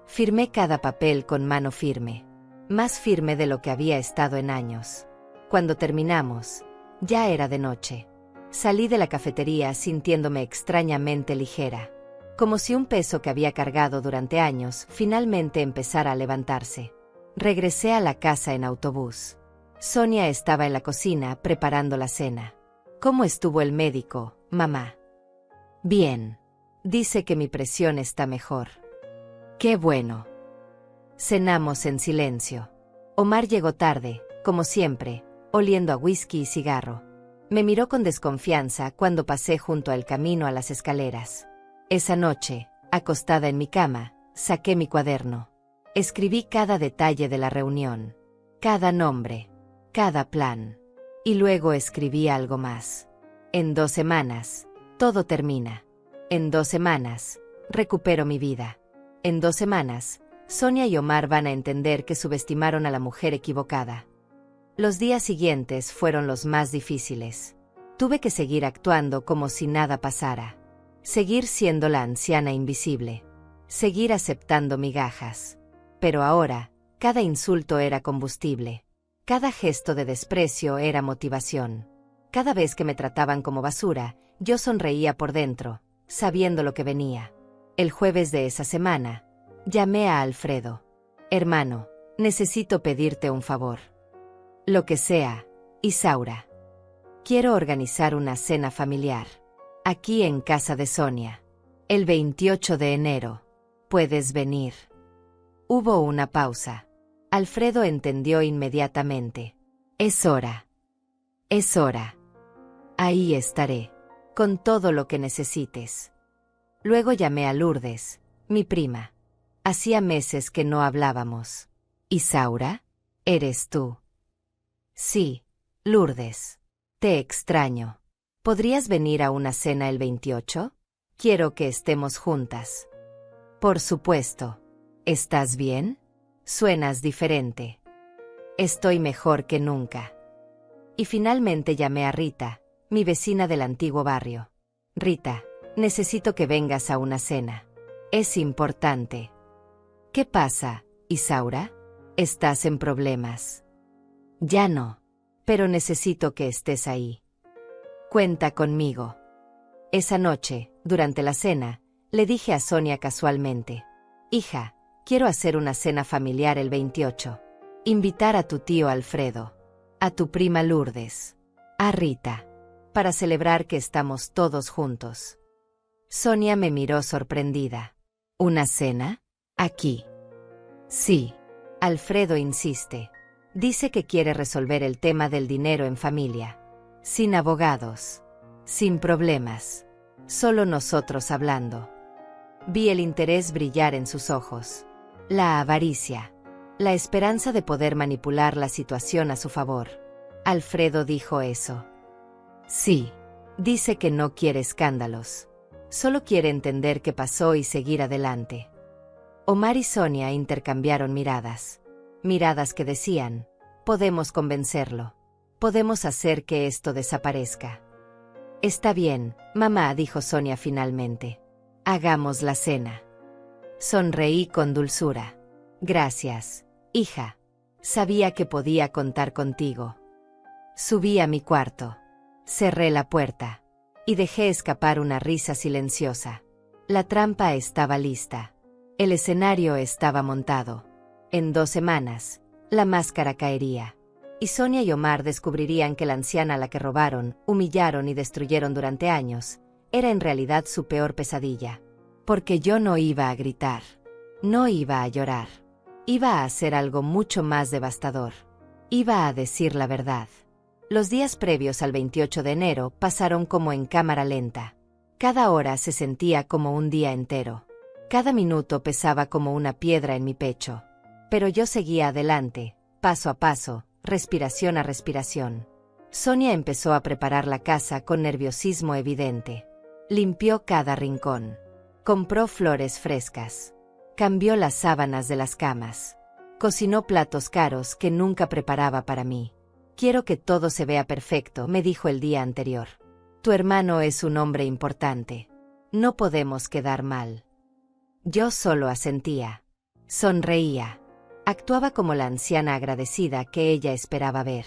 Firmé cada papel con mano firme, más firme de lo que había estado en años. Cuando terminamos, ya era de noche. Salí de la cafetería sintiéndome extrañamente ligera, como si un peso que había cargado durante años finalmente empezara a levantarse. Regresé a la casa en autobús. Sonia estaba en la cocina preparando la cena. ¿Cómo estuvo el médico, mamá? Bien. Dice que mi presión está mejor. ¡Qué bueno! Cenamos en silencio. Omar llegó tarde, como siempre, oliendo a whisky y cigarro. Me miró con desconfianza cuando pasé junto al camino a las escaleras. Esa noche, acostada en mi cama, saqué mi cuaderno. Escribí cada detalle de la reunión, cada nombre, cada plan. Y luego escribí algo más. En 2 semanas, todo termina. En 2 semanas, recupero mi vida. En 2 semanas, Sonia y Omar van a entender que subestimaron a la mujer equivocada. Los días siguientes fueron los más difíciles. Tuve que seguir actuando como si nada pasara. Seguir siendo la anciana invisible. Seguir aceptando migajas. Pero ahora, cada insulto era combustible. Cada gesto de desprecio era motivación. Cada vez que me trataban como basura, yo sonreía por dentro, sabiendo lo que venía. El jueves de esa semana, llamé a Alfredo. Hermano, necesito pedirte un favor. Lo que sea, Isaura. Quiero organizar una cena familiar. Aquí en casa de Sonia. El 28 de enero. ¿Puedes venir? Hubo una pausa. Alfredo entendió inmediatamente. Es hora. Es hora. Ahí estaré. con todo lo que necesites. Luego llamé a Lourdes, mi prima. Hacía meses que no hablábamos. ¿Isaura? ¿Eres tú? Sí, Lourdes. Te extraño. ¿Podrías venir a una cena el 28? Quiero que estemos juntas. Por supuesto. ¿Estás bien? Suenas diferente. Estoy mejor que nunca. Y finalmente llamé a Rita, mi vecina del antiguo barrio. Rita, necesito que vengas a una cena. Es importante. ¿Qué pasa, Isaura? ¿Estás en problemas? Ya no. Pero necesito que estés ahí. Cuenta conmigo. Esa noche, durante la cena, le dije a Sonia casualmente: hija, quiero hacer una cena familiar el 28. Invitar a tu tío Alfredo, a tu prima Lourdes, a Rita, para celebrar que estamos todos juntos. Sonia me miró sorprendida. ¿Una cena? ¿Aquí? Sí. Alfredo insiste. Dice que quiere resolver el tema del dinero en familia. Sin abogados. Sin problemas. Solo nosotros hablando. Vi el interés brillar en sus ojos. La avaricia. La esperanza de poder manipular la situación a su favor. Alfredo dijo eso. Sí. Dice que no quiere escándalos. Solo quiere entender qué pasó y seguir adelante. Omar y Sonia intercambiaron miradas. Miradas que decían: podemos convencerlo. Podemos hacer que esto desaparezca. Está bien, mamá, dijo Sonia finalmente. Hagamos la cena. Sonreí con dulzura. Gracias, hija. Sabía que podía contar contigo. Subí a mi cuarto. Cerré la puerta. Y dejé escapar una risa silenciosa. La trampa estaba lista. El escenario estaba montado. En 2 semanas, la máscara caería. Y Sonia y Omar descubrirían que la anciana a la que robaron, humillaron y destruyeron durante años, era en realidad su peor pesadilla. Porque yo no iba a gritar. No iba a llorar. Iba a hacer algo mucho más devastador. Iba a decir la verdad. Los días previos al 28 de enero pasaron como en cámara lenta. Cada hora se sentía como un día entero. Cada minuto pesaba como una piedra en mi pecho. Pero yo seguía adelante, paso a paso, respiración a respiración. Sonia empezó a preparar la casa con nerviosismo evidente. Limpió cada rincón. Compró flores frescas. Cambió las sábanas de las camas. Cocinó platos caros que nunca preparaba para mí. Quiero que todo se vea perfecto, me dijo el día anterior. Tu hermano es un hombre importante. No podemos quedar mal. Yo solo asentía. Sonreía. Actuaba como la anciana agradecida que ella esperaba ver.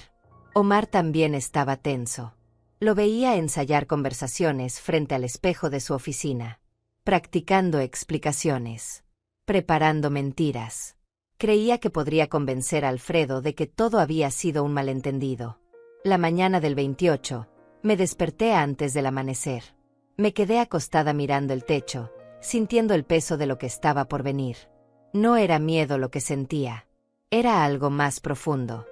Omar también estaba tenso. Lo veía ensayar conversaciones frente al espejo de su oficina. Practicando explicaciones. Preparando mentiras. Creía que podría convencer a Alfredo de que todo había sido un malentendido. La mañana del 28, me desperté antes del amanecer. Me quedé acostada mirando el techo, sintiendo el peso de lo que estaba por venir. No era miedo lo que sentía. Era algo más profundo.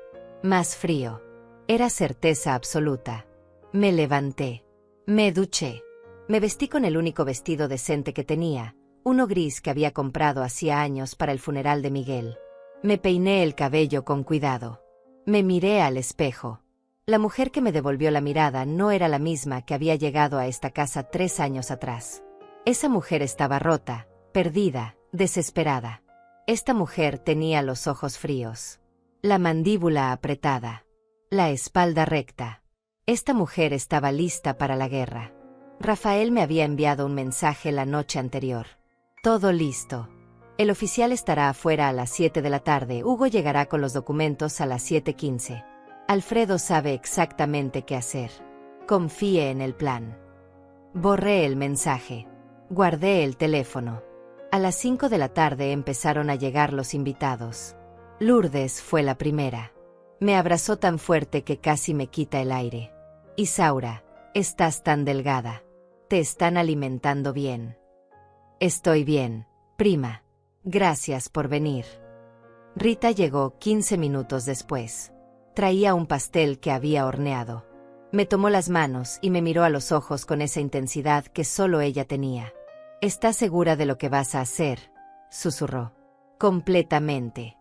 Más frío. Era certeza absoluta. Me levanté. Me duché. Me vestí con el único vestido decente que tenía, uno gris que había comprado hacía años para el funeral de Miguel. Me peiné el cabello con cuidado. Me miré al espejo. La mujer que me devolvió la mirada no era la misma que había llegado a esta casa 3 años atrás. Esa mujer estaba rota, perdida, desesperada. Esta mujer tenía los ojos fríos, la mandíbula apretada, la espalda recta. Esta mujer estaba lista para la guerra. Rafael me había enviado un mensaje la noche anterior. Todo listo. El oficial estará afuera a las 7 de la tarde. Hugo llegará con los documentos a las 7:15. Alfredo sabe exactamente qué hacer. Confíe en el plan. Borré el mensaje. Guardé el teléfono. A las 5 de la tarde empezaron a llegar los invitados. Lourdes fue la primera. Me abrazó tan fuerte que casi me quita el aire. Isaura, estás tan delgada. Te están alimentando bien. Estoy bien, prima. Gracias por venir. Rita llegó 15 minutos después. Traía un pastel que había horneado. Me tomó las manos y me miró a los ojos con esa intensidad que solo ella tenía. ¿Estás segura de lo que vas a hacer?, susurró. Completamente.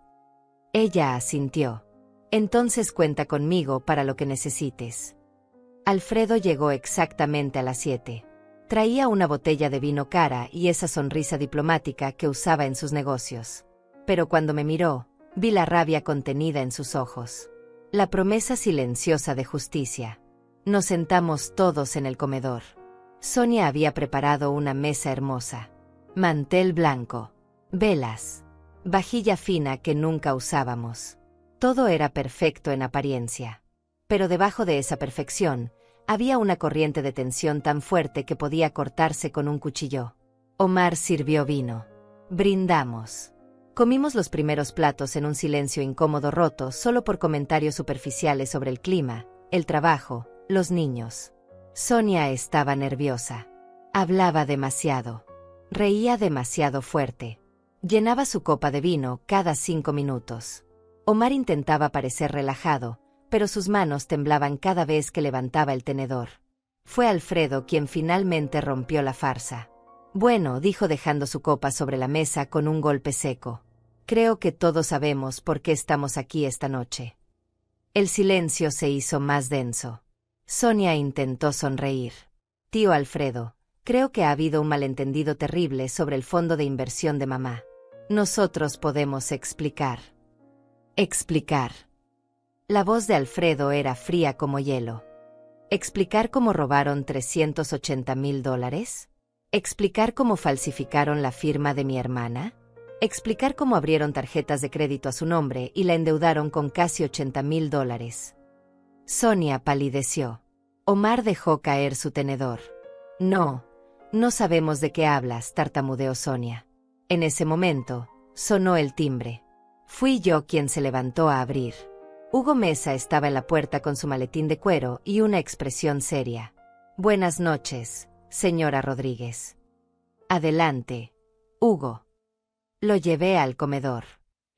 Ella asintió. Entonces cuenta conmigo para lo que necesites. Alfredo llegó exactamente a las 7. Traía una botella de vino cara y esa sonrisa diplomática que usaba en sus negocios. Pero cuando me miró, vi la rabia contenida en sus ojos. La promesa silenciosa de justicia. Nos sentamos todos en el comedor. Sonia había preparado una mesa hermosa. Mantel blanco. Velas. Vajilla fina que nunca usábamos. Todo era perfecto en apariencia. Pero debajo de esa perfección, había una corriente de tensión tan fuerte que podía cortarse con un cuchillo. Omar sirvió vino. Brindamos. Comimos los primeros platos en un silencio incómodo roto solo por comentarios superficiales sobre el clima, el trabajo, los niños. Sonia estaba nerviosa. Hablaba demasiado. Reía demasiado fuerte. Llenaba su copa de vino cada 5 minutos. Omar intentaba parecer relajado, pero sus manos temblaban cada vez que levantaba el tenedor. Fue Alfredo quien finalmente rompió la farsa. Bueno, dijo dejando su copa sobre la mesa con un golpe seco. Creo que todos sabemos por qué estamos aquí esta noche. El silencio se hizo más denso. Sonia intentó sonreír. Tío Alfredo, creo que ha habido un malentendido terrible sobre el fondo de inversión de mamá. Nosotros podemos explicar. Explicar. La voz de Alfredo era fría como hielo. ¿Explicar cómo robaron $380,000? ¿Explicar cómo falsificaron la firma de mi hermana? ¿Explicar cómo abrieron tarjetas de crédito a su nombre y la endeudaron con casi $80,000? Sonia palideció. Omar dejó caer su tenedor. No sabemos de qué hablas, tartamudeó Sonia. En ese momento, sonó el timbre. Fui yo quien se levantó a abrir. Hugo Mesa estaba en la puerta con su maletín de cuero y una expresión seria. Buenas noches, señora Rodríguez. Adelante, Hugo. Lo llevé al comedor.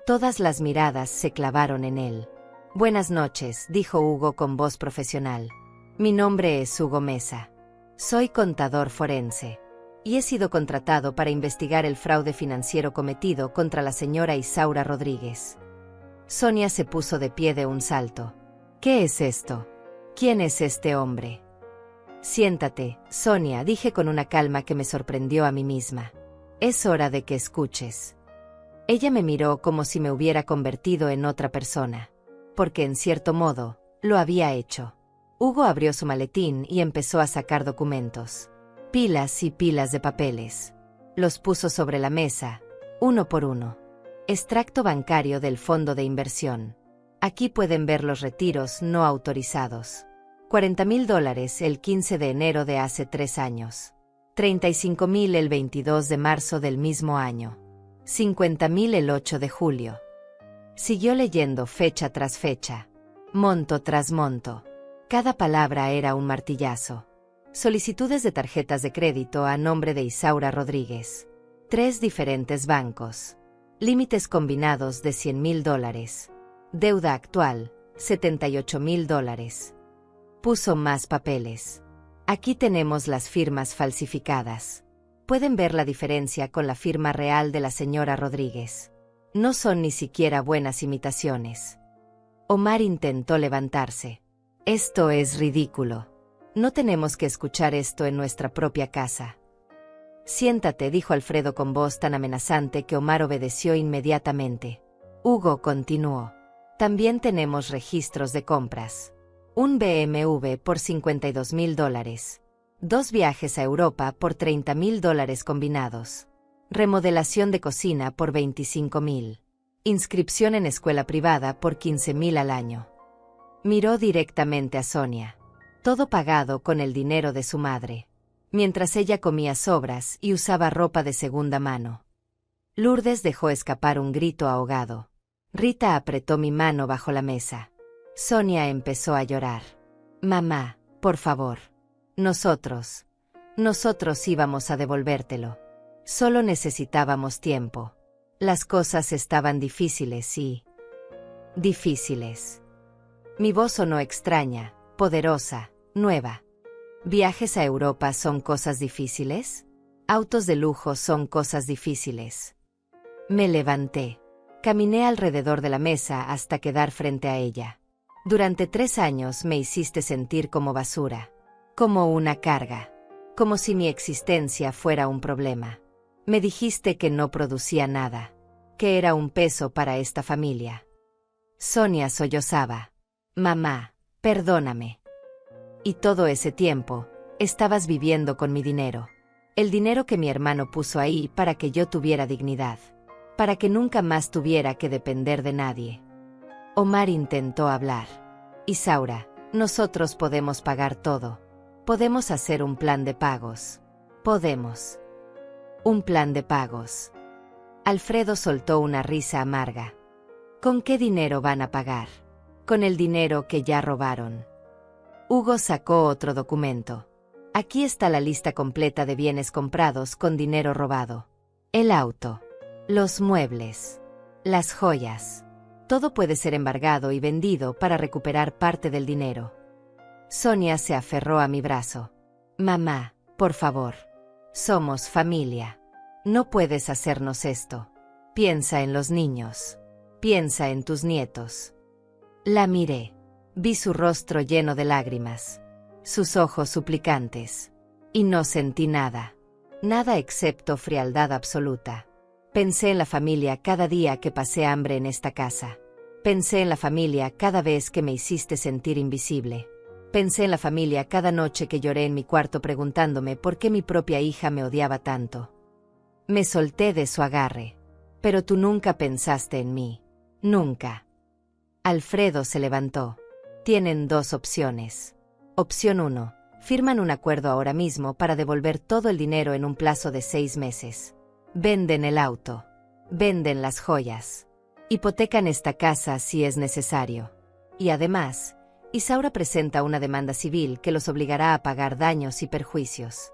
Todas las miradas se clavaron en él. Buenas noches, dijo Hugo con voz profesional. Mi nombre es Hugo Mesa. Soy contador forense. Y he sido contratado para investigar el fraude financiero cometido contra la señora Isaura Rodríguez. Sonia se puso de pie de un salto. ¿Qué es esto? ¿Quién es este hombre? Siéntate, Sonia, dije con una calma que me sorprendió a mí misma. Es hora de que escuches. Ella me miró como si me hubiera convertido en otra persona. Porque en cierto modo, lo había hecho. Hugo abrió su maletín y empezó a sacar documentos. Pilas y pilas de papeles. Los puso sobre la mesa, uno por uno. Extracto bancario del fondo de inversión. Aquí pueden ver los retiros no autorizados. $40,000 el 15 de enero de hace 3 años. 35,000 el 22 de marzo del mismo año. 50,000 el 8 de julio. Siguió leyendo fecha tras fecha. Monto tras monto. Cada palabra era un martillazo. Solicitudes de tarjetas de crédito a nombre de Isaura Rodríguez. 3 diferentes bancos. Límites combinados de $100,000. Deuda actual, $78,000. Puso más papeles. Aquí tenemos las firmas falsificadas. Pueden ver la diferencia con la firma real de la señora Rodríguez. No son ni siquiera buenas imitaciones. Omar intentó levantarse. Esto es ridículo. No tenemos que escuchar esto en nuestra propia casa. Siéntate, dijo Alfredo con voz tan amenazante que Omar obedeció inmediatamente. Hugo continuó. También tenemos registros de compras. Un BMW por $52,000. 2 viajes a Europa por $30,000 combinados. Remodelación de cocina por $25,000. Inscripción en escuela privada por $15,000 al año. Miró directamente a Sonia. Todo pagado con el dinero de su madre. Mientras ella comía sobras y usaba ropa de segunda mano. Lourdes dejó escapar un grito ahogado. Rita apretó mi mano bajo la mesa. Sonia empezó a llorar. Mamá, por favor. Nosotros íbamos a devolvértelo. Solo necesitábamos tiempo. Las cosas estaban difíciles y... Difíciles. Mi voz sonó extraña, poderosa, nueva. ¿Viajes a Europa son cosas difíciles? ¿Autos de lujo son cosas difíciles? Me levanté. Caminé alrededor de la mesa hasta quedar frente a ella. Durante 3 años me hiciste sentir como basura, como una carga, como si mi existencia fuera un problema. Me dijiste que no producía nada, que era un peso para esta familia. Sonia sollozaba. Mamá, perdóname. Y todo ese tiempo, estabas viviendo con mi dinero. El dinero que mi hermano puso ahí para que yo tuviera dignidad, para que nunca más tuviera que depender de nadie. Omar intentó hablar. Isaura, nosotros podemos pagar todo. Podemos hacer un plan de pagos. Podemos. Un plan de pagos. Alfredo soltó una risa amarga. ¿Con qué dinero van a pagar? Con el dinero que ya robaron. Hugo sacó otro documento. Aquí está la lista completa de bienes comprados con dinero robado. El auto, los muebles, las joyas. Todo puede ser embargado y vendido para recuperar parte del dinero. Sonia se aferró a mi brazo. Mamá, por favor. Somos familia. No puedes hacernos esto. Piensa en los niños. Piensa en tus nietos. La miré. Vi su rostro lleno de lágrimas, sus ojos suplicantes. Y no sentí nada. Nada excepto frialdad absoluta. Pensé en la familia cada día que pasé hambre en esta casa. Pensé en la familia cada vez que me hiciste sentir invisible. Pensé en la familia cada noche que lloré en mi cuarto preguntándome por qué mi propia hija me odiaba tanto. Me solté de su agarre. Pero tú nunca pensaste en mí. Nunca. Alfredo se levantó. Tienen 2 opciones. Opción 1. Firman un acuerdo ahora mismo para devolver todo el dinero en un plazo de 6 meses. Venden el auto. Venden las joyas. Hipotecan esta casa si es necesario. Y además, Isaura presenta una demanda civil que los obligará a pagar daños y perjuicios.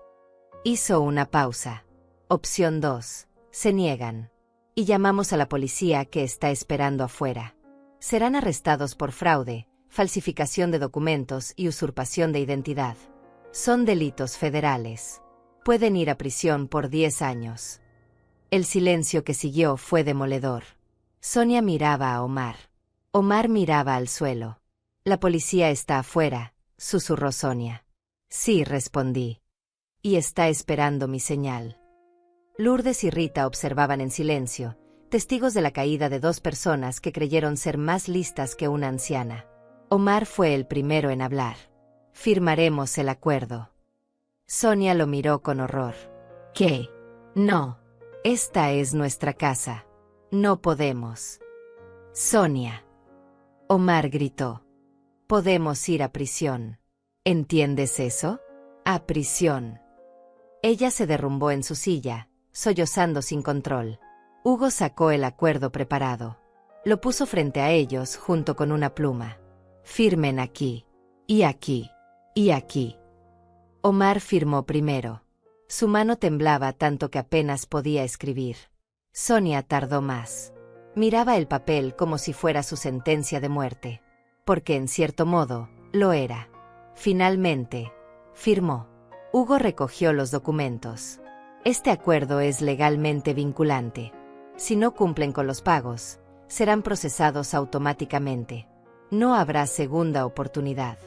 Hizo una pausa. Opción 2. Se niegan. Y llamamos a la policía que está esperando afuera. Serán arrestados por fraude, falsificación de documentos y usurpación de identidad. Son delitos federales. Pueden ir a prisión por 10 años. El silencio que siguió fue demoledor. Sonia miraba a Omar. Omar miraba al suelo. La policía está afuera, susurró Sonia. Sí, respondí. Y está esperando mi señal. Lourdes y Rita observaban en silencio, testigos de la caída de 2 personas que creyeron ser más listas que una anciana. Omar fue el primero en hablar. Firmaremos el acuerdo. Sonia lo miró con horror. ¿Qué? No. Esta es nuestra casa. No podemos. Sonia. Omar gritó. Podemos ir a prisión. ¿Entiendes eso? A prisión. Ella se derrumbó en su silla, sollozando sin control. Hugo sacó el acuerdo preparado. Lo puso frente a ellos junto con una pluma. Firmen aquí. Y aquí. Y aquí. Omar firmó primero. Su mano temblaba tanto que apenas podía escribir. Sonia tardó más. Miraba el papel como si fuera su sentencia de muerte. Porque en cierto modo, lo era. Finalmente, firmó. Hugo recogió los documentos. Este acuerdo es legalmente vinculante. Si no cumplen con los pagos, serán procesados automáticamente. No habrá segunda oportunidad.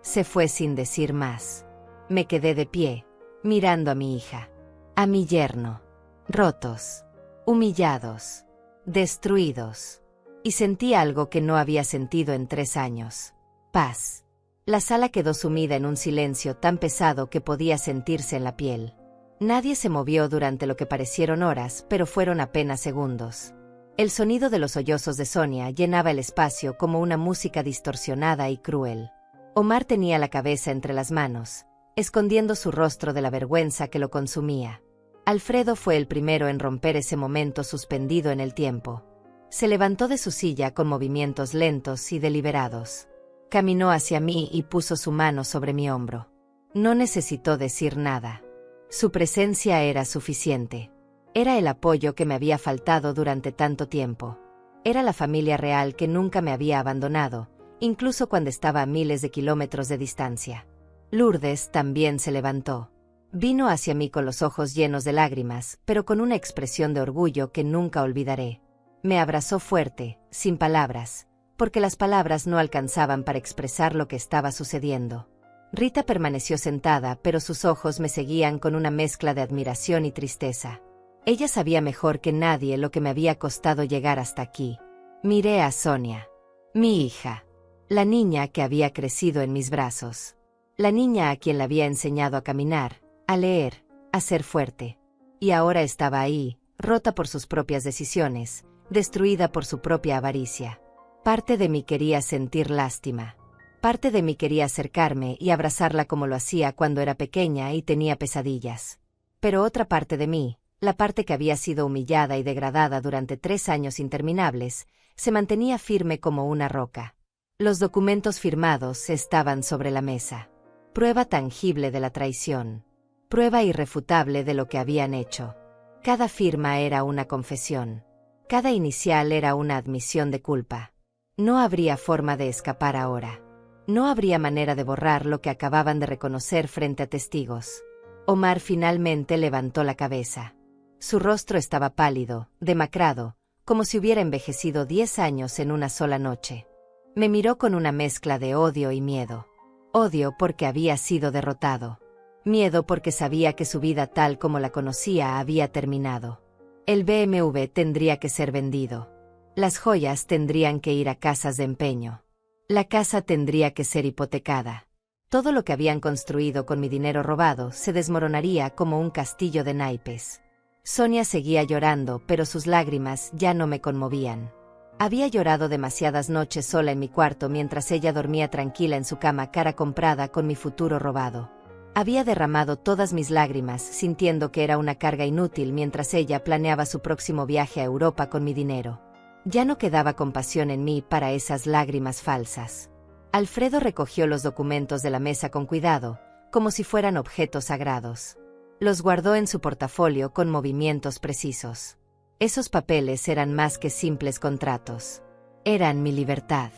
Se fue sin decir más. Me quedé de pie, mirando a mi hija, a mi yerno, rotos, humillados, destruidos. Y sentí algo que no había sentido en 3 años. Paz. La sala quedó sumida en un silencio tan pesado que podía sentirse en la piel. Nadie se movió durante lo que parecieron horas, pero fueron apenas segundos. El sonido de los sollozos de Sonia llenaba el espacio como una música distorsionada y cruel. Omar tenía la cabeza entre las manos, escondiendo su rostro de la vergüenza que lo consumía. Alfredo fue el primero en romper ese momento suspendido en el tiempo. Se levantó de su silla con movimientos lentos y deliberados. Caminó hacia mí y puso su mano sobre mi hombro. No necesitó decir nada. Su presencia era suficiente. Era el apoyo que me había faltado durante tanto tiempo. Era la familia real que nunca me había abandonado, incluso cuando estaba a miles de kilómetros de distancia. Lourdes también se levantó. Vino hacia mí con los ojos llenos de lágrimas, pero con una expresión de orgullo que nunca olvidaré. Me abrazó fuerte, sin palabras, porque las palabras no alcanzaban para expresar lo que estaba sucediendo. Rita permaneció sentada, pero sus ojos me seguían con una mezcla de admiración y tristeza. Ella sabía mejor que nadie lo que me había costado llegar hasta aquí. Miré a Sonia, mi hija, la niña que había crecido en mis brazos, la niña a quien le había enseñado a caminar, a leer, a ser fuerte. Y ahora estaba ahí, rota por sus propias decisiones, destruida por su propia avaricia. Parte de mí quería sentir lástima. Parte de mí quería acercarme y abrazarla como lo hacía cuando era pequeña y tenía pesadillas. Pero otra parte de mí, la parte que había sido humillada y degradada durante 3 años interminables, se mantenía firme como una roca. Los documentos firmados estaban sobre la mesa. Prueba tangible de la traición. Prueba irrefutable de lo que habían hecho. Cada firma era una confesión. Cada inicial era una admisión de culpa. No habría forma de escapar ahora. No habría manera de borrar lo que acababan de reconocer frente a testigos. Omar finalmente levantó la cabeza. Su rostro estaba pálido, demacrado, como si hubiera envejecido 10 años en una sola noche. Me miró con una mezcla de odio y miedo. Odio porque había sido derrotado. Miedo porque sabía que su vida tal como la conocía había terminado. El BMW tendría que ser vendido. Las joyas tendrían que ir a casas de empeño. La casa tendría que ser hipotecada. Todo lo que habían construido con mi dinero robado se desmoronaría como un castillo de naipes. Sonia seguía llorando, pero sus lágrimas ya no me conmovían. Había llorado demasiadas noches sola en mi cuarto mientras ella dormía tranquila en su cama cara comprada con mi futuro robado. Había derramado todas mis lágrimas sintiendo que era una carga inútil mientras ella planeaba su próximo viaje a Europa con mi dinero. Ya no quedaba compasión en mí para esas lágrimas falsas. Alfredo recogió los documentos de la mesa con cuidado, como si fueran objetos sagrados. Los guardó en su portafolio con movimientos precisos. Esos papeles eran más que simples contratos. Eran mi libertad.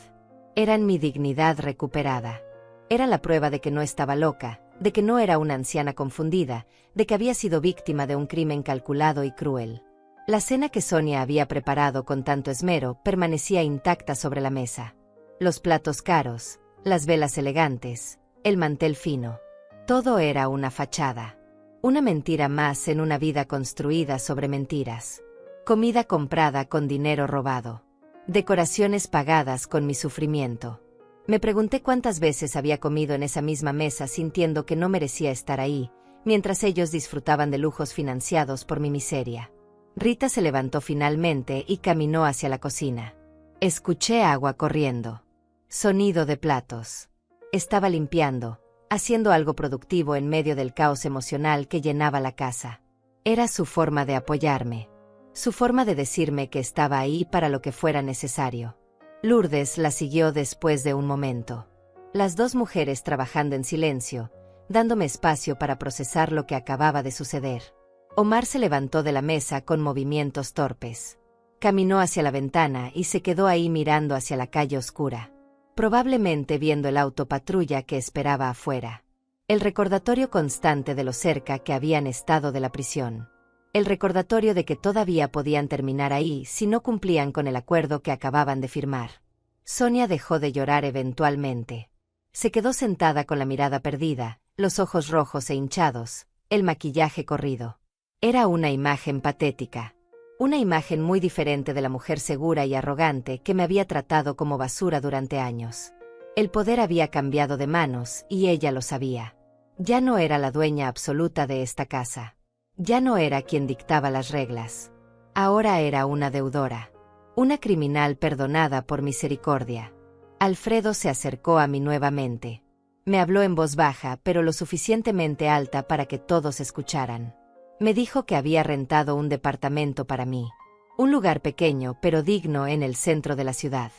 Eran mi dignidad recuperada. Era la prueba de que no estaba loca, de que no era una anciana confundida, de que había sido víctima de un crimen calculado y cruel. La cena que Sonia había preparado con tanto esmero permanecía intacta sobre la mesa. Los platos caros, las velas elegantes, el mantel fino. Todo era una fachada. Una mentira más en una vida construida sobre mentiras. Comida comprada con dinero robado. Decoraciones pagadas con mi sufrimiento. Me pregunté cuántas veces había comido en esa misma mesa sintiendo que no merecía estar ahí, mientras ellos disfrutaban de lujos financiados por mi miseria. Rita se levantó finalmente y caminó hacia la cocina. Escuché agua corriendo. Sonido de platos. Estaba limpiando, haciendo algo productivo en medio del caos emocional que llenaba la casa. Era su forma de apoyarme. Su forma de decirme que estaba ahí para lo que fuera necesario. Lourdes la siguió después de un momento. Las dos mujeres trabajando en silencio, dándome espacio para procesar lo que acababa de suceder. Omar se levantó de la mesa con movimientos torpes. Caminó hacia la ventana y se quedó ahí mirando hacia la calle oscura. Probablemente viendo el auto patrulla que esperaba afuera. El recordatorio constante de lo cerca que habían estado de la prisión. El recordatorio de que todavía podían terminar ahí si no cumplían con el acuerdo que acababan de firmar. Sonia dejó de llorar eventualmente. Se quedó sentada con la mirada perdida, los ojos rojos e hinchados, el maquillaje corrido. Era una imagen patética. Una imagen muy diferente de la mujer segura y arrogante que me había tratado como basura durante años. El poder había cambiado de manos y ella lo sabía. Ya no era la dueña absoluta de esta casa. Ya no era quien dictaba las reglas. Ahora era una deudora. Una criminal perdonada por misericordia. Alfredo se acercó a mí nuevamente. Me habló en voz baja, pero lo suficientemente alta para que todos escucharan. Me dijo que había rentado un departamento para mí. Un lugar pequeño pero digno en el centro de la ciudad.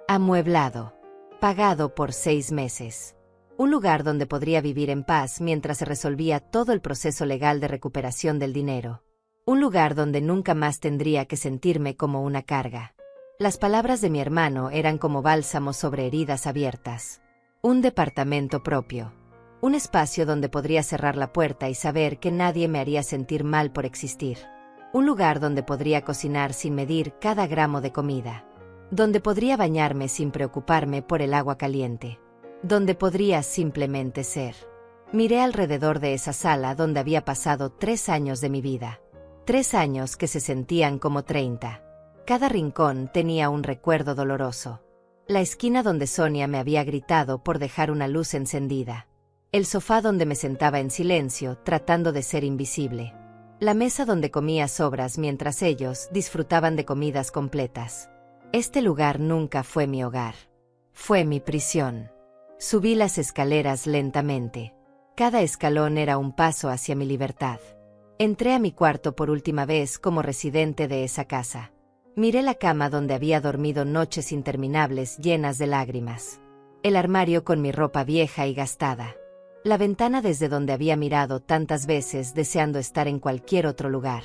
Amueblado. Pagado por 6 meses. Un lugar donde podría vivir en paz mientras se resolvía todo el proceso legal de recuperación del dinero. Un lugar donde nunca más tendría que sentirme como una carga. Las palabras de mi hermano eran como bálsamo sobre heridas abiertas. Un departamento propio. Un espacio donde podría cerrar la puerta y saber que nadie me haría sentir mal por existir. Un lugar donde podría cocinar sin medir cada gramo de comida. Donde podría bañarme sin preocuparme por el agua caliente. Donde podría simplemente ser. Miré alrededor de esa sala donde había pasado 3 años de mi vida. 3 años que se sentían como 30. Cada rincón tenía un recuerdo doloroso. La esquina donde Sonia me había gritado por dejar una luz encendida. El sofá donde me sentaba en silencio, tratando de ser invisible. La mesa donde comía sobras mientras ellos disfrutaban de comidas completas. Este lugar nunca fue mi hogar. Fue mi prisión. Subí las escaleras lentamente. Cada escalón era un paso hacia mi libertad. Entré a mi cuarto por última vez como residente de esa casa. Miré la cama donde había dormido noches interminables llenas de lágrimas. El armario con mi ropa vieja y gastada. La ventana desde donde había mirado tantas veces deseando estar en cualquier otro lugar.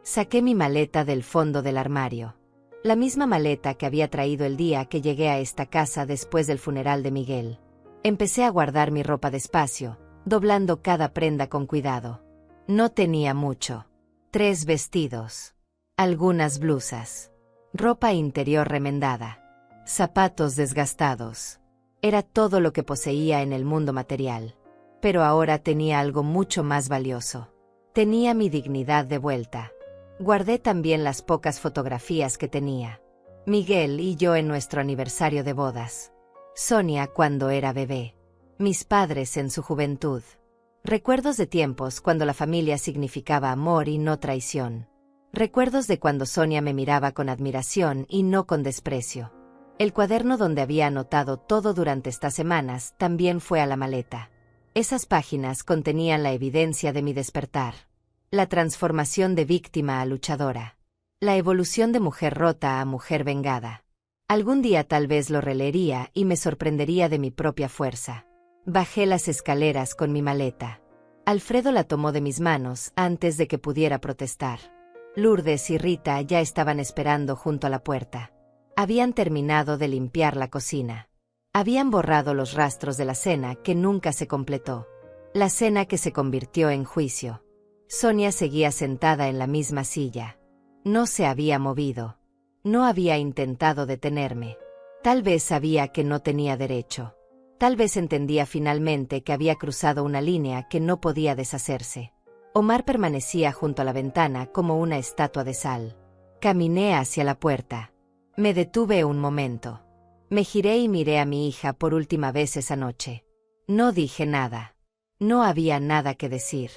Saqué mi maleta del fondo del armario. La misma maleta que había traído el día que llegué a esta casa después del funeral de Miguel. Empecé a guardar mi ropa despacio, doblando cada prenda con cuidado. No tenía mucho. 3 vestidos. Algunas blusas. Ropa interior remendada. Zapatos desgastados. Era todo lo que poseía en el mundo material. Pero ahora tenía algo mucho más valioso. Tenía mi dignidad de vuelta. Guardé también las pocas fotografías que tenía. Miguel y yo en nuestro aniversario de bodas. Sonia cuando era bebé. Mis padres en su juventud. Recuerdos de tiempos cuando la familia significaba amor y no traición. Recuerdos de cuando Sonia me miraba con admiración y no con desprecio. El cuaderno donde había anotado todo durante estas semanas también fue a la maleta. Esas páginas contenían la evidencia de mi despertar. La transformación de víctima a luchadora. La evolución de mujer rota a mujer vengada. Algún día tal vez lo releería y me sorprendería de mi propia fuerza. Bajé las escaleras con mi maleta. Alfredo la tomó de mis manos antes de que pudiera protestar. Lourdes y Rita ya estaban esperando junto a la puerta. Habían terminado de limpiar la cocina. Habían borrado los rastros de la cena que nunca se completó. La cena que se convirtió en juicio. Sonia seguía sentada en la misma silla. No se había movido. No había intentado detenerme. Tal vez sabía que no tenía derecho. Tal vez entendía finalmente que había cruzado una línea que no podía deshacerse. Omar permanecía junto a la ventana como una estatua de sal. Caminé hacia la puerta. Me detuve un momento. Me giré y miré a mi hija por última vez esa noche. No dije nada. No había nada que decir.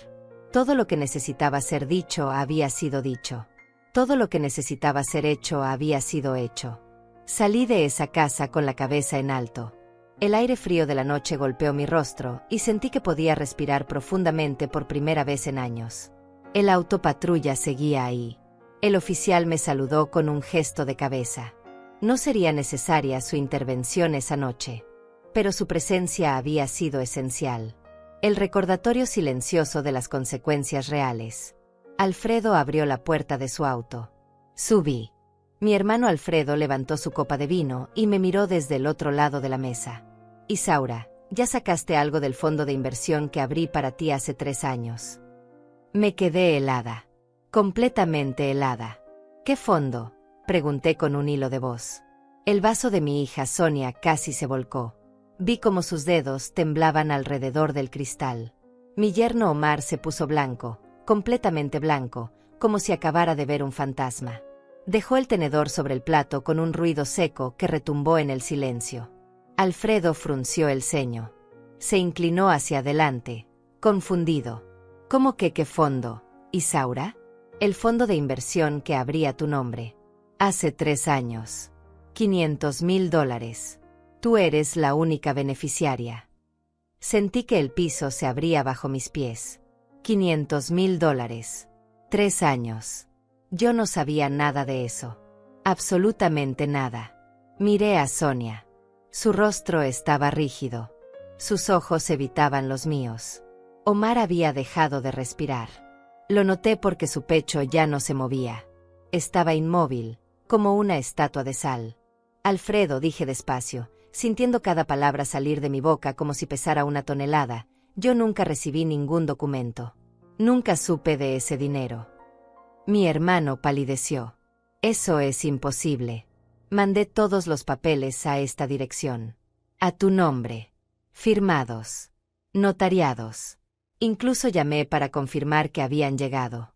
Todo lo que necesitaba ser dicho había sido dicho. Todo lo que necesitaba ser hecho había sido hecho. Salí de esa casa con la cabeza en alto. El aire frío de la noche golpeó mi rostro y sentí que podía respirar profundamente por primera vez en años. El auto patrulla seguía ahí. El oficial me saludó con un gesto de cabeza. No sería necesaria su intervención esa noche, pero su presencia había sido esencial. El recordatorio silencioso de las consecuencias reales. Alfredo abrió la puerta de su auto. Subí. Mi hermano Alfredo levantó su copa de vino y me miró desde el otro lado de la mesa. Isaura, ya sacaste algo del fondo de inversión que abrí para ti hace 3 años. Me quedé helada. Completamente helada. ¿Qué fondo?, pregunté con un hilo de voz. El vaso de mi hija Sonia casi se volcó. Vi cómo sus dedos temblaban alrededor del cristal. Mi yerno Omar se puso blanco, completamente blanco, como si acabara de ver un fantasma. Dejó el tenedor sobre el plato con un ruido seco que retumbó en el silencio. Alfredo frunció el ceño. Se inclinó hacia adelante, confundido. ¿Cómo que qué fondo, Isaura? El fondo de inversión que abrí a tu nombre. Hace 3 años. $500,000. Tú eres la única beneficiaria. Sentí que el piso se abría bajo mis pies. $500,000. 3 años. Yo no sabía nada de eso. Absolutamente nada. Miré a Sonia. Su rostro estaba rígido. Sus ojos evitaban los míos. Omar había dejado de respirar. Lo noté porque su pecho ya no se movía. Estaba inmóvil, como una estatua de sal. Alfredo, dije despacio, sintiendo cada palabra salir de mi boca como si pesara una tonelada, Yo nunca recibí ningún documento. Nunca supe de ese dinero. Mi hermano palideció. Eso es imposible. Mandé todos los papeles a esta dirección. A tu nombre. Firmados. Notariados. Incluso llamé para confirmar que habían llegado.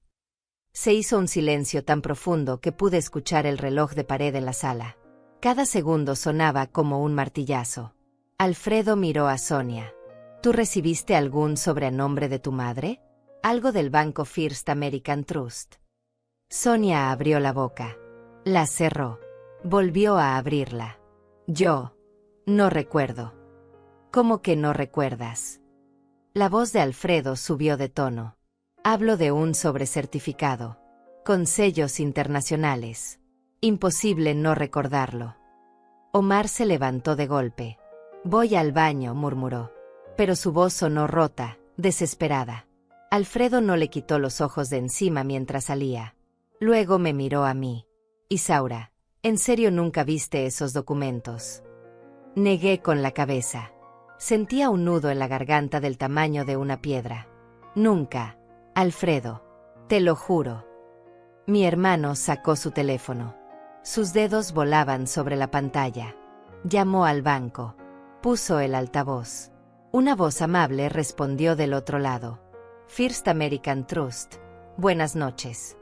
Se hizo un silencio tan profundo que pude escuchar el reloj de pared en la sala. Cada segundo sonaba como un martillazo. Alfredo miró a Sonia. ¿Tú recibiste algún sobrenombre de tu madre? ¿Algo del banco First American Trust? Sonia abrió la boca. La cerró. Volvió a abrirla. Yo. No recuerdo. ¿Cómo que no recuerdas? La voz de Alfredo subió de tono. Hablo de un sobrecertificado. Con sellos internacionales. Imposible no recordarlo. Omar se levantó de golpe. Voy al baño, murmuró. Pero su voz sonó rota, desesperada. Alfredo no le quitó los ojos de encima mientras salía. Luego me miró a mí. Isaura, ¿en serio nunca viste esos documentos? Negué con la cabeza. Sentía un nudo en la garganta del tamaño de una piedra. Nunca, Alfredo. Te lo juro. Mi hermano sacó su teléfono. Sus dedos volaban sobre la pantalla. Llamó al banco. Puso el altavoz. Una voz amable respondió del otro lado. First American Trust. Buenas noches.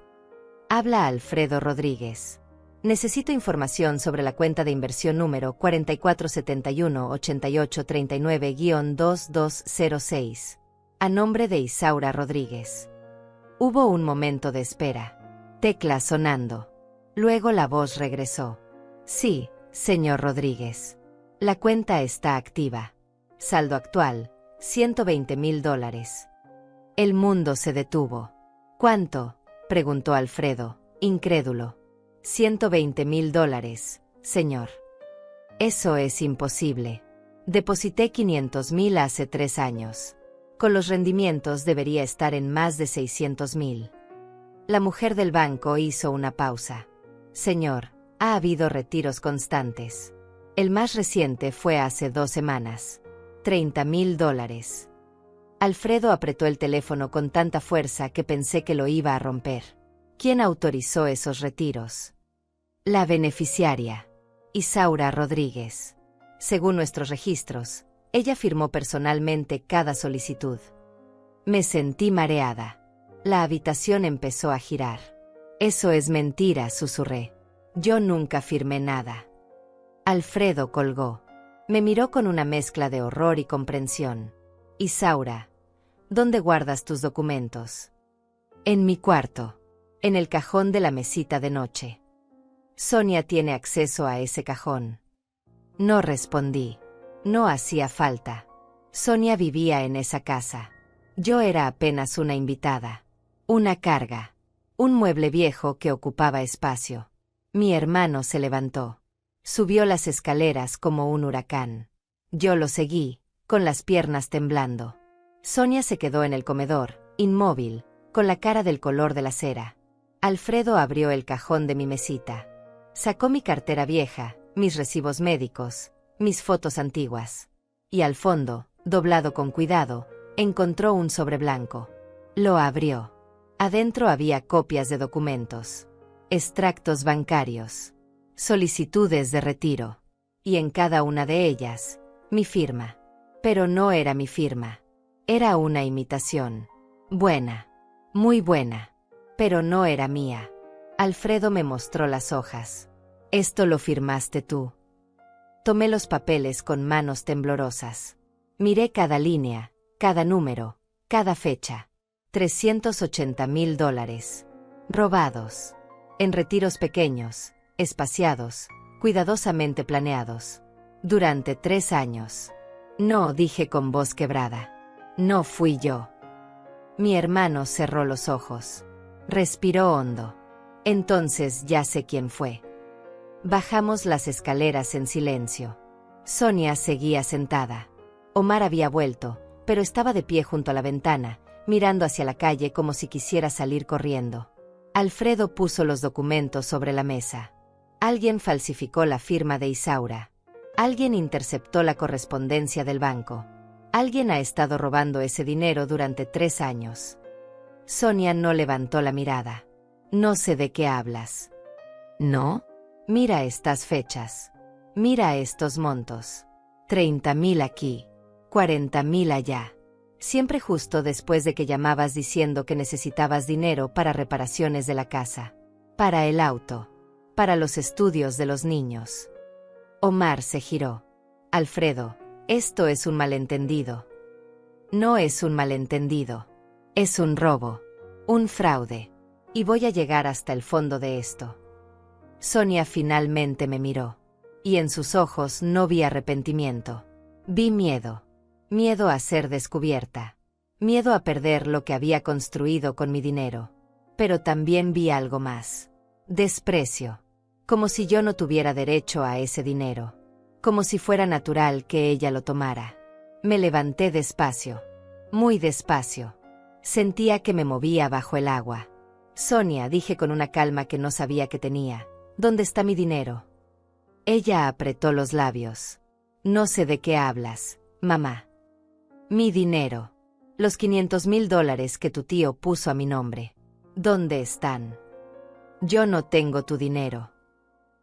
Habla Alfredo Rodríguez. Necesito información sobre la cuenta de inversión número 4471-8839-2206. A nombre de Isaura Rodríguez. Hubo un momento de espera. Tecla sonando. Luego la voz regresó. Sí, señor Rodríguez. La cuenta está activa. Saldo actual, $120,000. El mundo se detuvo. ¿Cuánto?, preguntó Alfredo, incrédulo. $120,000, señor. Eso es imposible. Deposité 500,000 hace 3 años. Con los rendimientos debería estar en más de 600,000. La mujer del banco hizo una pausa. Señor, ha habido retiros constantes. El más reciente fue hace 2 semanas. $30,000. Alfredo apretó el teléfono con tanta fuerza que pensé que lo iba a romper. ¿Quién autorizó esos retiros? La beneficiaria. Isaura Rodríguez. Según nuestros registros, ella firmó personalmente cada solicitud. Me sentí mareada. La habitación empezó a girar. Eso es mentira, susurré. Yo nunca firmé nada. Alfredo colgó. Me miró con una mezcla de horror y comprensión. Isaura, ¿dónde guardas tus documentos? En mi cuarto. En el cajón de la mesita de noche. Sonia tiene acceso a ese cajón. No respondí. No hacía falta. Sonia vivía en esa casa. Yo era apenas una invitada. Una carga. Un mueble viejo que ocupaba espacio. Mi hermano se levantó. Subió las escaleras como un huracán. Yo lo seguí, con las piernas temblando. Sonia se quedó en el comedor, inmóvil, con la cara del color de la cera. Alfredo abrió el cajón de mi mesita. Sacó mi cartera vieja, mis recibos médicos, mis fotos antiguas. Y al fondo, doblado con cuidado, encontró un sobre blanco. Lo abrió. Adentro había copias de documentos. Extractos bancarios. Solicitudes de retiro. Y en cada una de ellas, mi firma. Pero no era mi firma. Era una imitación. Buena. Muy buena. Pero no era mía. Alfredo me mostró las hojas. Esto lo firmaste tú. Tomé los papeles con manos temblorosas. Miré cada línea, cada número, cada fecha. $380,000. Robados. En retiros pequeños, espaciados, cuidadosamente planeados. Durante 3 años. No, dije con voz quebrada. No fui yo. Mi hermano cerró los ojos. Respiró hondo. Entonces ya sé quién fue. Bajamos las escaleras en silencio. Sonia seguía sentada. Omar había vuelto, pero estaba de pie junto a la ventana, mirando hacia la calle como si quisiera salir corriendo. Alfredo puso los documentos sobre la mesa. Alguien falsificó la firma de Isaura. Alguien interceptó la correspondencia del banco. Alguien ha estado robando ese dinero durante 3 años. Sonia no levantó la mirada. No sé de qué hablas. ¿No? Mira estas fechas. Mira estos montos. 30.000 aquí. 40.000 allá. Siempre justo después de que llamabas diciendo que necesitabas dinero para reparaciones de la casa. Para el auto. Para los estudios de los niños. Omar se giró. Alfredo, esto es un malentendido. No es un malentendido. Es un robo. Un fraude. Y voy a llegar hasta el fondo de esto. Sonia finalmente me miró. Y en sus ojos no vi arrepentimiento. Vi miedo. Miedo a ser descubierta. Miedo a perder lo que había construido con mi dinero. Pero también vi algo más. Desprecio. Como si yo no tuviera derecho a ese dinero. Como si fuera natural que ella lo tomara. Me levanté despacio. Muy despacio. Sentía que me movía bajo el agua. Sonia, dije con una calma que no sabía que tenía. ¿Dónde está mi dinero? Ella apretó los labios. No sé de qué hablas, mamá. Mi dinero. Los $500.000 que tu tío puso a mi nombre. ¿Dónde están? Yo no tengo tu dinero.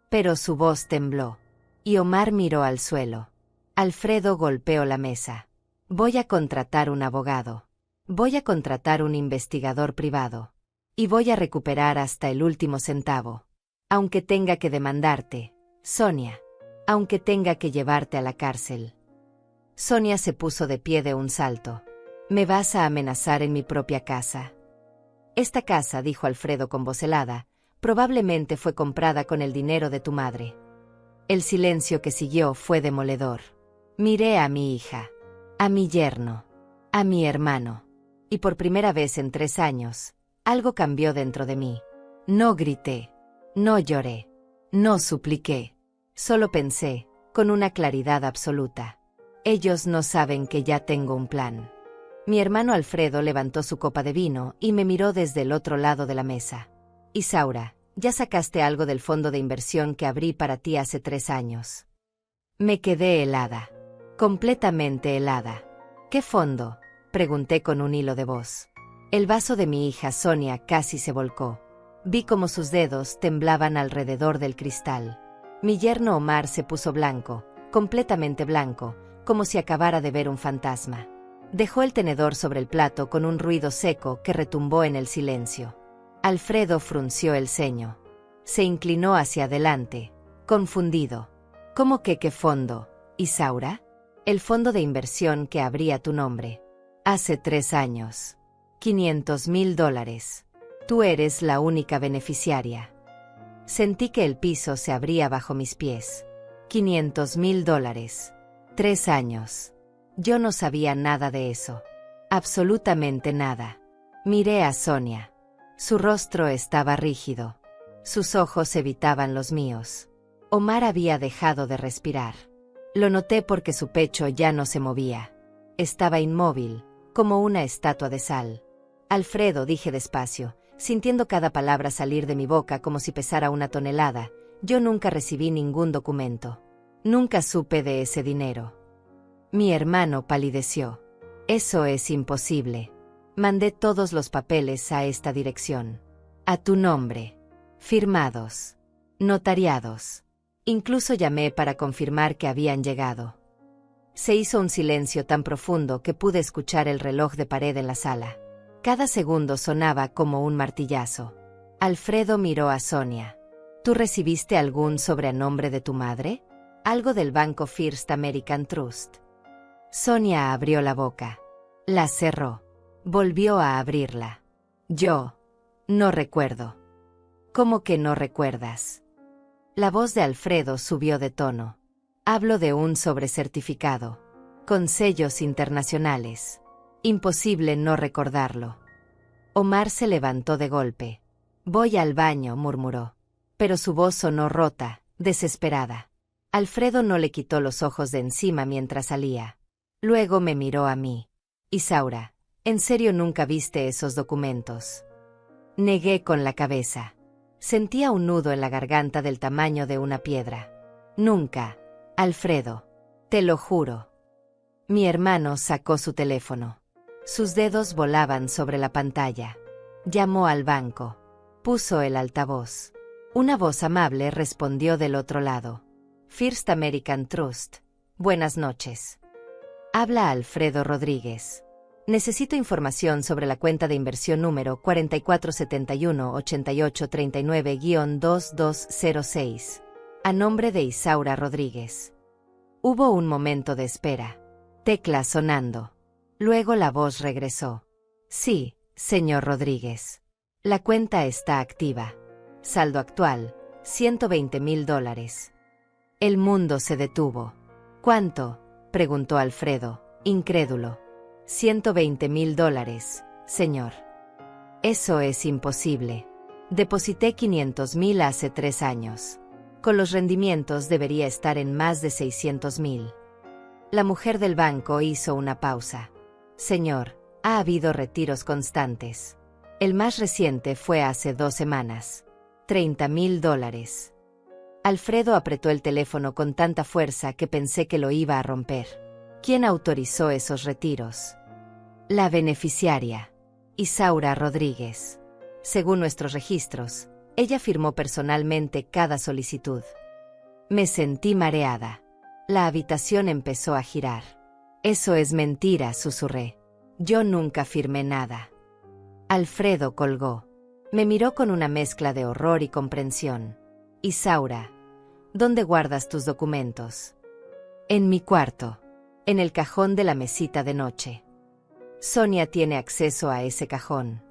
Pero su voz tembló. Y Omar miró al suelo. Alfredo golpeó la mesa. Voy a contratar un abogado. Voy a contratar un investigador privado. Y voy a recuperar hasta el último centavo. Aunque tenga que demandarte, Sonia. Aunque tenga que llevarte a la cárcel. Sonia se puso de pie de un salto. ¿Me vas a amenazar en mi propia casa? Esta casa, dijo Alfredo con voz helada, probablemente fue comprada con el dinero de tu madre. El silencio que siguió fue demoledor. Miré a mi hija, a mi yerno, a mi hermano. Y por primera vez en 3 años, algo cambió dentro de mí. No grité, no lloré, no supliqué. Solo pensé, con una claridad absoluta. Ellos no saben que ya tengo un plan. Mi hermano Alfredo levantó su copa de vino y me miró desde el otro lado de la mesa. Isaura, ya sacaste algo del fondo de inversión que abrí para ti hace 3 años. Me quedé helada. Completamente helada. ¿Qué fondo? Pregunté con un hilo de voz. El vaso de mi hija Sonia casi se volcó. Vi como sus dedos temblaban alrededor del cristal. Mi yerno Omar se puso blanco, completamente blanco, como si acabara de ver un fantasma. Dejó el tenedor sobre el plato con un ruido seco que retumbó en el silencio. Alfredo frunció el ceño. Se inclinó hacia adelante, confundido. ¿Cómo que qué fondo, Isaura? El fondo de inversión que abrí a tu nombre. Hace 3 años. $500.000. Tú eres la única beneficiaria. Sentí que el piso se abría bajo mis pies. $500.000. 3 años. Yo no sabía nada de eso. Absolutamente nada. Miré a Sonia. Su rostro estaba rígido. Sus ojos evitaban los míos. Omar había dejado de respirar. Lo noté porque su pecho ya no se movía. Estaba inmóvil, como una estatua de sal. Alfredo, dije despacio, sintiendo cada palabra salir de mi boca como si pesara 1 tonelada, yo nunca recibí ningún documento. Nunca supe de ese dinero. Mi hermano palideció. Eso es imposible. Mandé todos los papeles a esta dirección. A tu nombre. Firmados. Notariados. Incluso llamé para confirmar que habían llegado. Se hizo un silencio tan profundo que pude escuchar el reloj de pared en la sala. Cada segundo sonaba como un martillazo. Alfredo miró a Sonia. ¿Tú recibiste algún sobre a nombre de tu madre? Algo del banco First American Trust. Sonia abrió la boca. La cerró. Volvió a abrirla. Yo. No recuerdo. ¿Cómo que no recuerdas? La voz de Alfredo subió de tono. Hablo de un sobrecertificado. Con sellos internacionales. Imposible no recordarlo. Omar se levantó de golpe. Voy al baño, murmuró. Pero su voz sonó rota, desesperada. Alfredo no le quitó los ojos de encima mientras salía. Luego me miró a mí. Isaura, ¿en serio nunca viste esos documentos? Negué con la cabeza. Sentía un nudo en la garganta del tamaño de una piedra. Nunca, Alfredo. Te lo juro. Mi hermano sacó su teléfono. Sus dedos volaban sobre la pantalla. Llamó al banco. Puso el altavoz. Una voz amable respondió del otro lado. First American Trust. Buenas noches. Habla Alfredo Rodríguez. Necesito información sobre la cuenta de inversión número 4471-8839-2206. A nombre de Isaura Rodríguez. Hubo un momento de espera. Tecla sonando. Luego la voz regresó. Sí, señor Rodríguez. La cuenta está activa. Saldo actual, $120,000. El mundo se detuvo. ¿Cuánto?, preguntó Alfredo, incrédulo. $120,000, señor. Eso es imposible. Deposité 500,000 hace 3 años. Con los rendimientos debería estar en más de 600,000. La mujer del banco hizo una pausa. Señor, ha habido retiros constantes. El más reciente fue hace 2 semanas. $30,000. Alfredo apretó el teléfono con tanta fuerza que pensé que lo iba a romper. ¿Quién autorizó esos retiros? La beneficiaria, Isaura Rodríguez. Según nuestros registros, ella firmó personalmente cada solicitud. Me sentí mareada. La habitación empezó a girar. Eso es mentira, susurré. Yo nunca firmé nada. Alfredo colgó. Me miró con una mezcla de horror y comprensión. Isaura, ¿dónde guardas tus documentos? En mi cuarto. En el cajón de la mesita de noche. Sonia tiene acceso a ese cajón.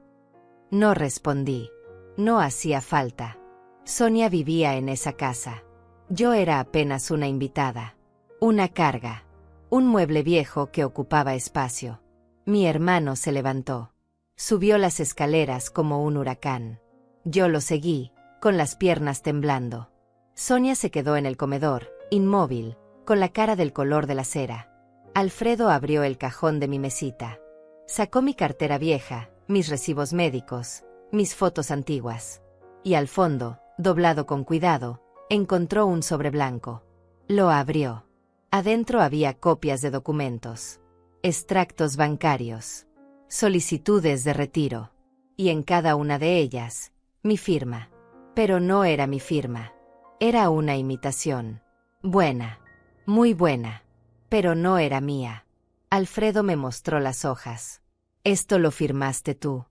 No respondí. No hacía falta. Sonia vivía en esa casa. Yo era apenas una invitada. Una carga. Un mueble viejo que ocupaba espacio. Mi hermano se levantó. Subió las escaleras como un huracán. Yo lo seguí, con las piernas temblando. Sonia se quedó en el comedor, inmóvil, con la cara del color de la cera. Alfredo abrió el cajón de mi mesita. Sacó mi cartera vieja, mis recibos médicos, mis fotos antiguas. Y al fondo, doblado con cuidado, encontró un sobre blanco. Lo abrió. Adentro había copias de documentos, extractos bancarios, solicitudes de retiro. Y en cada una de ellas, mi firma. Pero no era mi firma. Era una imitación. Buena. Muy buena. Pero no era mía. Alfredo me mostró las hojas. Esto lo firmaste tú.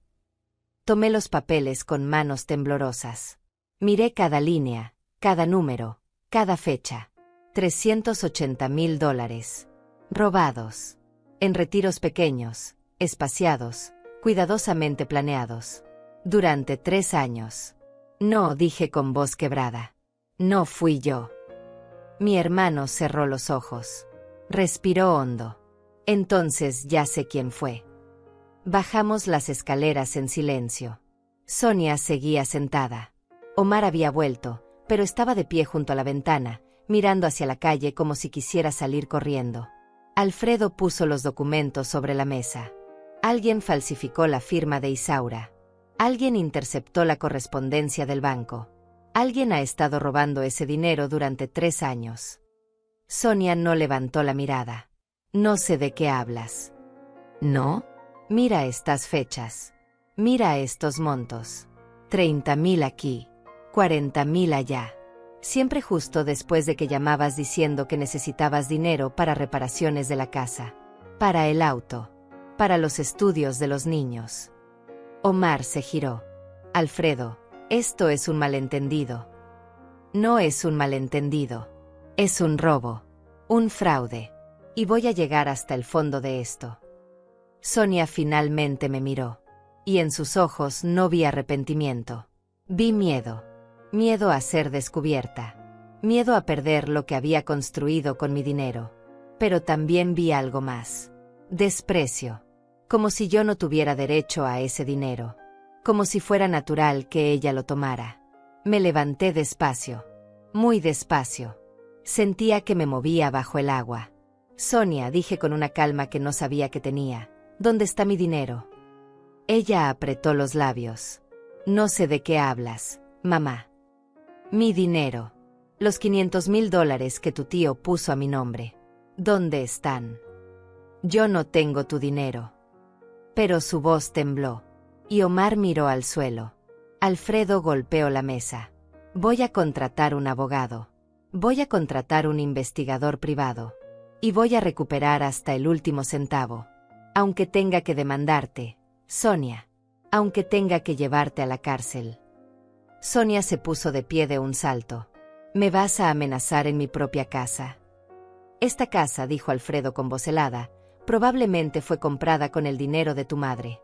Tomé los papeles con manos temblorosas. Miré cada línea, cada número, cada fecha. $380,000. Robados. En retiros pequeños, espaciados, cuidadosamente planeados. Durante 3 años. No, dije con voz quebrada. No fui yo. Mi hermano cerró los ojos. Respiró hondo. Entonces ya sé quién fue. Bajamos las escaleras en silencio. Sonia seguía sentada. Omar había vuelto, pero estaba de pie junto a la ventana, mirando hacia la calle como si quisiera salir corriendo. Alfredo puso los documentos sobre la mesa. Alguien falsificó la firma de Isaura. Alguien interceptó la correspondencia del banco. Alguien ha estado robando ese dinero durante 3 años. Sonia no levantó la mirada. No sé de qué hablas. ¿No? Mira estas fechas. Mira estos montos. 30,000 aquí. 40,000 allá. Siempre justo después de que llamabas diciendo que necesitabas dinero para reparaciones de la casa. Para el auto. Para los estudios de los niños. Omar se giró. Alfredo, esto es un malentendido. No es un malentendido. Es un robo. Un fraude. Y voy a llegar hasta el fondo de esto. Sonia finalmente me miró. Y en sus ojos no vi arrepentimiento. Vi miedo. Miedo a ser descubierta. Miedo a perder lo que había construido con mi dinero. Pero también vi algo más. Desprecio. Como si yo no tuviera derecho a ese dinero. Como si fuera natural que ella lo tomara. Me levanté despacio. Muy despacio. Sentía que me movía bajo el agua. Sonia, dije con una calma que no sabía que tenía. ¿Dónde está mi dinero? Ella apretó los labios. No sé de qué hablas, mamá. Mi dinero. Los $500,000 que tu tío puso a mi nombre. ¿Dónde están? Yo no tengo tu dinero. Pero su voz tembló. Y Omar miró al suelo. Alfredo golpeó la mesa. Voy a contratar un abogado. Voy a contratar un investigador privado. Y voy a recuperar hasta el último centavo. Aunque tenga que demandarte, Sonia. Aunque tenga que llevarte a la cárcel. Sonia se puso de pie de un salto. ¿Me vas a amenazar en mi propia casa? Esta casa, dijo Alfredo con voz helada, probablemente fue comprada con el dinero de tu madre.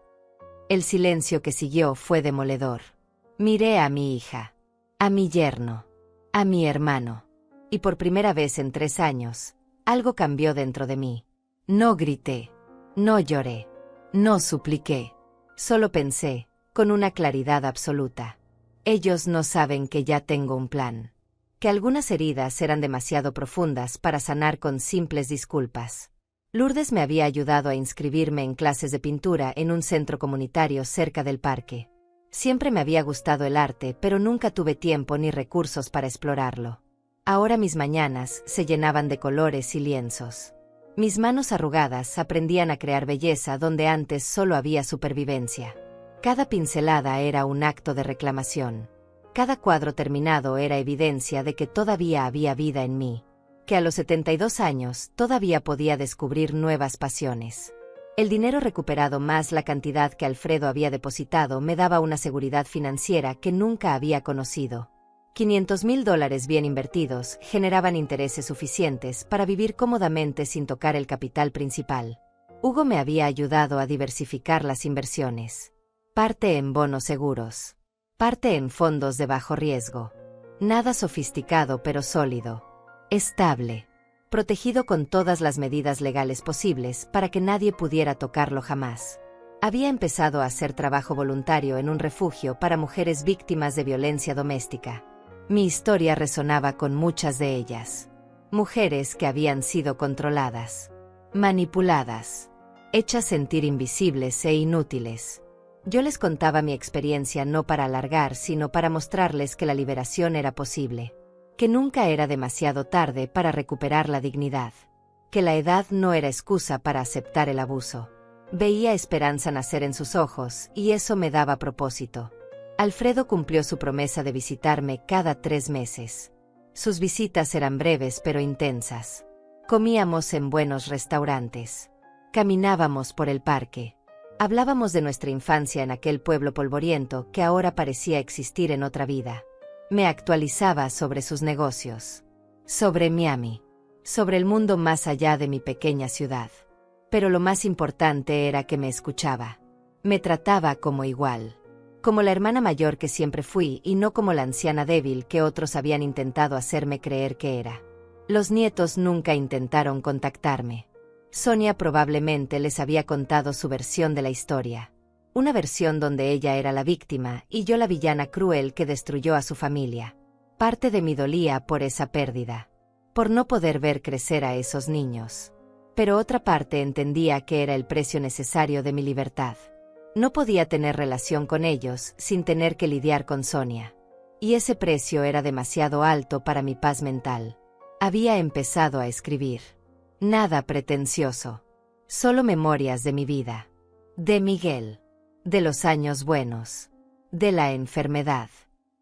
El silencio que siguió fue demoledor. Miré a mi hija, a mi yerno, a mi hermano. Y por primera vez en 3 años, algo cambió dentro de mí. No grité, no lloré, no supliqué. Solo pensé, con una claridad absoluta. Ellos no saben que ya tengo un plan. Que algunas heridas eran demasiado profundas para sanar con simples disculpas. Lourdes me había ayudado a inscribirme en clases de pintura en un centro comunitario cerca del parque. Siempre me había gustado el arte, pero nunca tuve tiempo ni recursos para explorarlo. Ahora mis mañanas se llenaban de colores y lienzos. Mis manos arrugadas aprendían a crear belleza donde antes solo había supervivencia. Cada pincelada era un acto de reclamación. Cada cuadro terminado era evidencia de que todavía había vida en mí. Que a los 72 años todavía podía descubrir nuevas pasiones. El dinero recuperado más la cantidad que Alfredo había depositado me daba una seguridad financiera que nunca había conocido. $500,000 bien invertidos generaban intereses suficientes para vivir cómodamente sin tocar el capital principal. Hugo me había ayudado a diversificar las inversiones. Parte en bonos seguros. Parte en fondos de bajo riesgo. Nada sofisticado pero sólido. Estable. Protegido con todas las medidas legales posibles para que nadie pudiera tocarlo jamás. Había empezado a hacer trabajo voluntario en un refugio para mujeres víctimas de violencia doméstica. Mi historia resonaba con muchas de ellas. Mujeres que habían sido controladas, manipuladas, hechas sentir invisibles e inútiles. Yo les contaba mi experiencia no para alargar, sino para mostrarles que la liberación era posible. Que nunca era demasiado tarde para recuperar la dignidad. Que la edad no era excusa para aceptar el abuso. Veía esperanza nacer en sus ojos, y eso me daba propósito. Alfredo cumplió su promesa de visitarme cada 3 meses. Sus visitas eran breves pero intensas. Comíamos en buenos restaurantes. Caminábamos por el parque. Hablábamos de nuestra infancia en aquel pueblo polvoriento que ahora parecía existir en otra vida. Me actualizaba sobre sus negocios. Sobre Miami. Sobre el mundo más allá de mi pequeña ciudad. Pero lo más importante era que me escuchaba. Me trataba como igual. Como la hermana mayor que siempre fui y no como la anciana débil que otros habían intentado hacerme creer que era. Los nietos nunca intentaron contactarme. Sonia probablemente les había contado su versión de la historia. Una versión donde ella era la víctima y yo la villana cruel que destruyó a su familia. Parte de mí dolía por esa pérdida. Por no poder ver crecer a esos niños. Pero otra parte entendía que era el precio necesario de mi libertad. No podía tener relación con ellos sin tener que lidiar con Sonia. Y ese precio era demasiado alto para mi paz mental. Había empezado a escribir. Nada pretencioso. Solo memorias de mi vida. De Miguel. De los años buenos. De la enfermedad.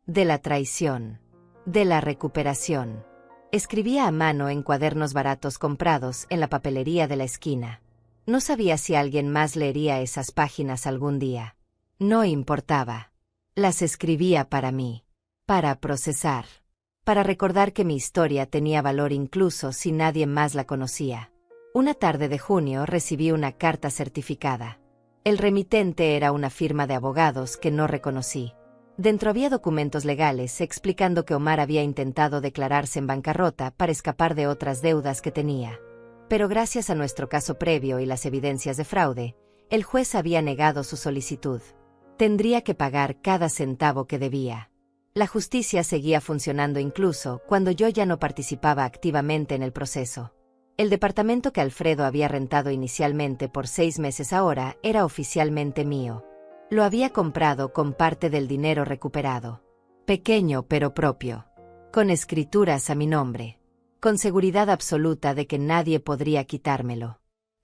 De la traición. De la recuperación. Escribía a mano en cuadernos baratos comprados en la papelería de la esquina. No sabía si alguien más leería esas páginas algún día. No importaba. Las escribía para mí. Para procesar. Para recordar que mi historia tenía valor incluso si nadie más la conocía. Una tarde de junio recibí una carta certificada. El remitente era una firma de abogados que no reconocí. Dentro había documentos legales explicando que Omar había intentado declararse en bancarrota para escapar de otras deudas que tenía. Pero gracias a nuestro caso previo y las evidencias de fraude, el juez había negado su solicitud. Tendría que pagar cada centavo que debía. La justicia seguía funcionando incluso cuando yo ya no participaba activamente en el proceso. El departamento que Alfredo había rentado inicialmente por 6 meses ahora era oficialmente mío. Lo había comprado con parte del dinero recuperado. Pequeño pero propio. Con escrituras a mi nombre. Con seguridad absoluta de que nadie podría quitármelo.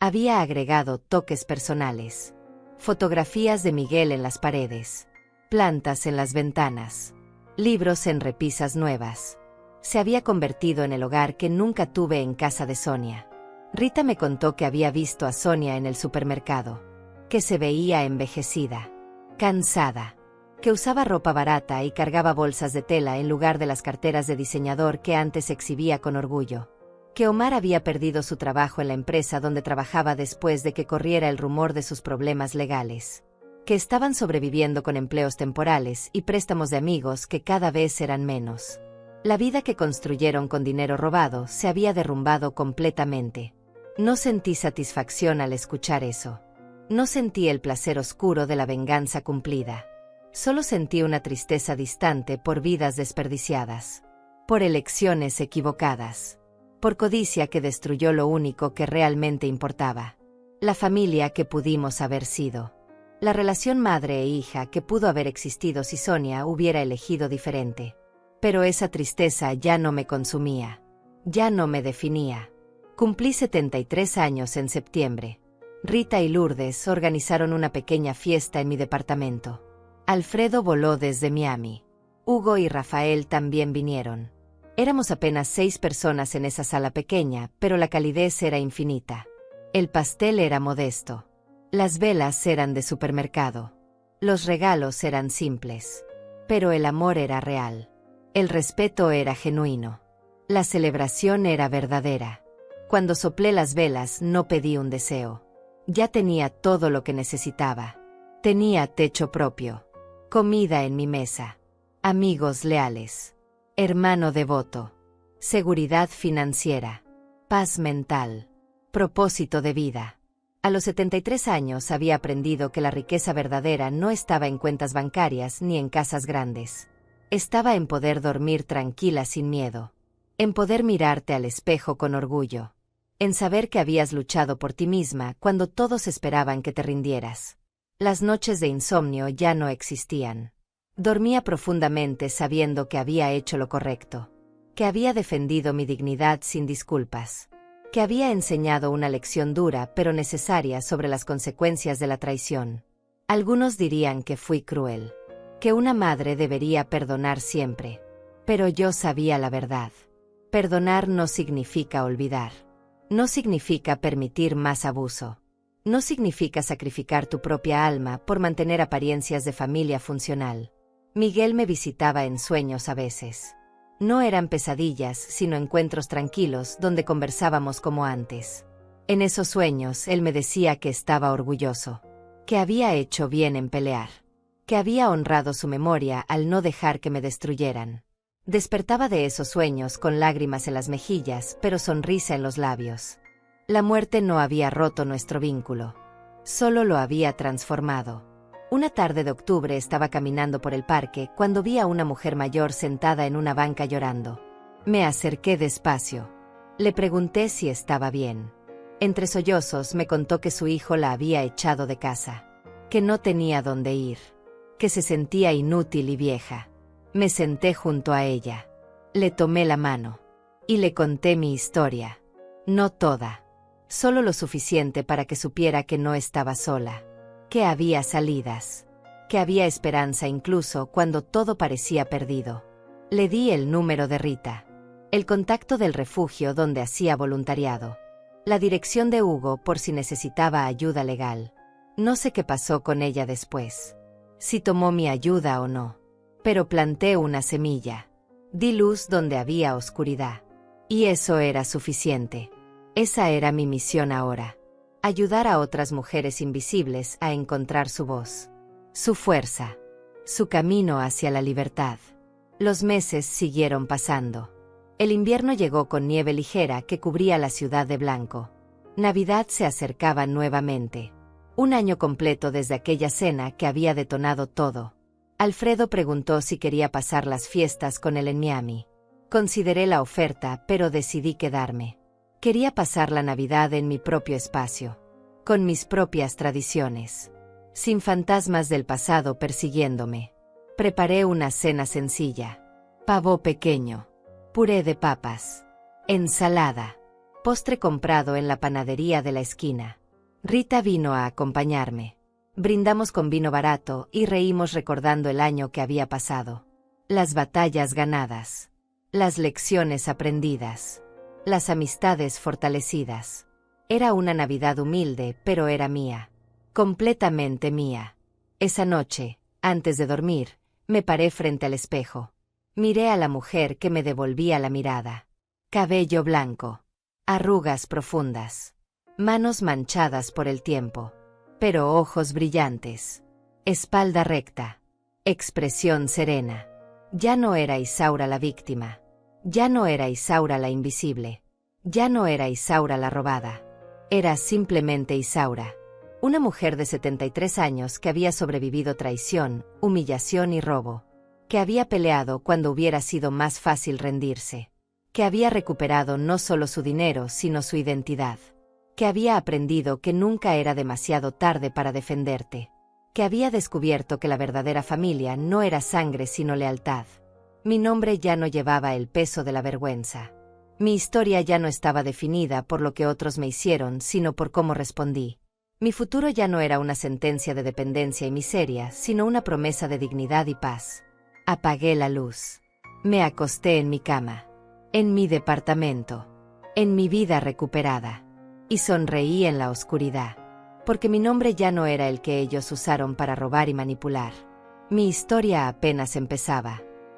Había agregado toques personales. Fotografías de Miguel en las paredes. Plantas en las ventanas. Libros en repisas nuevas. Se había convertido en el hogar que nunca tuve en casa de Sonia. Rita me contó que había visto a Sonia en el supermercado. Que se veía envejecida. Cansada. Que usaba ropa barata y cargaba bolsas de tela en lugar de las carteras de diseñador que antes exhibía con orgullo. Que Omar había perdido su trabajo en la empresa donde trabajaba después de que corriera el rumor de sus problemas legales. Que estaban sobreviviendo con empleos temporales y préstamos de amigos que cada vez eran menos. La vida que construyeron con dinero robado se había derrumbado completamente. No sentí satisfacción al escuchar eso. No sentí el placer oscuro de la venganza cumplida. Solo sentí una tristeza distante por vidas desperdiciadas. Por elecciones equivocadas. Por codicia que destruyó lo único que realmente importaba. La familia que pudimos haber sido. La relación madre e hija que pudo haber existido si Sonia hubiera elegido diferente. Pero esa tristeza ya no me consumía. Ya no me definía. Cumplí 73 años en septiembre. Rita y Lourdes organizaron una pequeña fiesta en mi departamento. Alfredo voló desde Miami. Hugo y Rafael también vinieron. Éramos apenas 6 personas en esa sala pequeña, pero la calidez era infinita. El pastel era modesto. Las velas eran de supermercado. Los regalos eran simples. Pero el amor era real. El respeto era genuino. La celebración era verdadera. Cuando soplé las velas no pedí un deseo. Ya tenía todo lo que necesitaba. Tenía techo propio. Comida en mi mesa. Amigos leales. Hermano devoto. Seguridad financiera. Paz mental. Propósito de vida. A los 73 años había aprendido que la riqueza verdadera no estaba en cuentas bancarias ni en casas grandes. Estaba en poder dormir tranquila sin miedo. En poder mirarte al espejo con orgullo. En saber que habías luchado por ti misma cuando todos esperaban que te rindieras. Las noches de insomnio ya no existían. Dormía profundamente sabiendo que había hecho lo correcto. Que había defendido mi dignidad sin disculpas. Que había enseñado una lección dura pero necesaria sobre las consecuencias de la traición. Algunos dirían que fui cruel. Que una madre debería perdonar siempre. Pero yo sabía la verdad. Perdonar no significa olvidar. No significa permitir más abuso. No significa sacrificar tu propia alma por mantener apariencias de familia funcional. Miguel me visitaba en sueños a veces. No eran pesadillas, sino encuentros tranquilos donde conversábamos como antes. En esos sueños él me decía que estaba orgulloso. Que había hecho bien en pelear. Que había honrado su memoria al no dejar que me destruyeran. Despertaba de esos sueños con lágrimas en las mejillas, pero sonrisa en los labios. La muerte no había roto nuestro vínculo. Solo lo había transformado. Una tarde de octubre estaba caminando por el parque cuando vi a una mujer mayor sentada en una banca llorando. Me acerqué despacio. Le pregunté si estaba bien. Entre sollozos me contó que su hijo la había echado de casa. Que no tenía dónde ir. Que se sentía inútil y vieja. Me senté junto a ella. Le tomé la mano. Y le conté mi historia. No toda. Solo lo suficiente para que supiera que no estaba sola. Que había salidas. Que había esperanza incluso cuando todo parecía perdido. Le di el número de Rita. El contacto del refugio donde hacía voluntariado. La dirección de Hugo por si necesitaba ayuda legal. No sé qué pasó con ella después. Si tomó mi ayuda o no. Pero planté una semilla. Di luz donde había oscuridad. Y eso era suficiente. Esa era mi misión ahora. Ayudar a otras mujeres invisibles a encontrar su voz. Su fuerza. Su camino hacia la libertad. Los meses siguieron pasando. El invierno llegó con nieve ligera que cubría la ciudad de blanco. Navidad se acercaba nuevamente. Un año completo desde aquella cena que había detonado todo. Alfredo preguntó si quería pasar las fiestas con él en Miami. Consideré la oferta, pero decidí quedarme. Quería pasar la Navidad en mi propio espacio. Con mis propias tradiciones. Sin fantasmas del pasado persiguiéndome. Preparé una cena sencilla. Pavo pequeño. Puré de papas. Ensalada. Postre comprado en la panadería de la esquina. Rita vino a acompañarme. Brindamos con vino barato y reímos recordando el año que había pasado. Las batallas ganadas. Las lecciones aprendidas. Las amistades fortalecidas. Era una Navidad humilde, pero era mía. Completamente mía. Esa noche, antes de dormir, me paré frente al espejo. Miré a la mujer que me devolvía la mirada. Cabello blanco. Arrugas profundas. Manos manchadas por el tiempo. Pero ojos brillantes. Espalda recta. Expresión serena. Ya no era Isaura la víctima. Ya no era Isaura la invisible. Ya no era Isaura la robada. Era simplemente Isaura. Una mujer de 73 años que había sobrevivido traición, humillación y robo. Que había peleado cuando hubiera sido más fácil rendirse. Que había recuperado no solo su dinero sino su identidad. Que había aprendido que nunca era demasiado tarde para defenderte. Que había descubierto que la verdadera familia no era sangre sino lealtad. Mi nombre ya no llevaba el peso de la vergüenza. Mi historia ya no estaba definida por lo que otros me hicieron sino por cómo respondí. Mi futuro ya no era una sentencia de dependencia y miseria, sino una promesa de dignidad y paz. Apagué la luz. Me acosté en mi cama. En mi departamento. En mi vida recuperada. Y sonreí en la oscuridad. Porque mi nombre ya no era el que ellos usaron para robar y manipular. Mi historia apenas empezaba.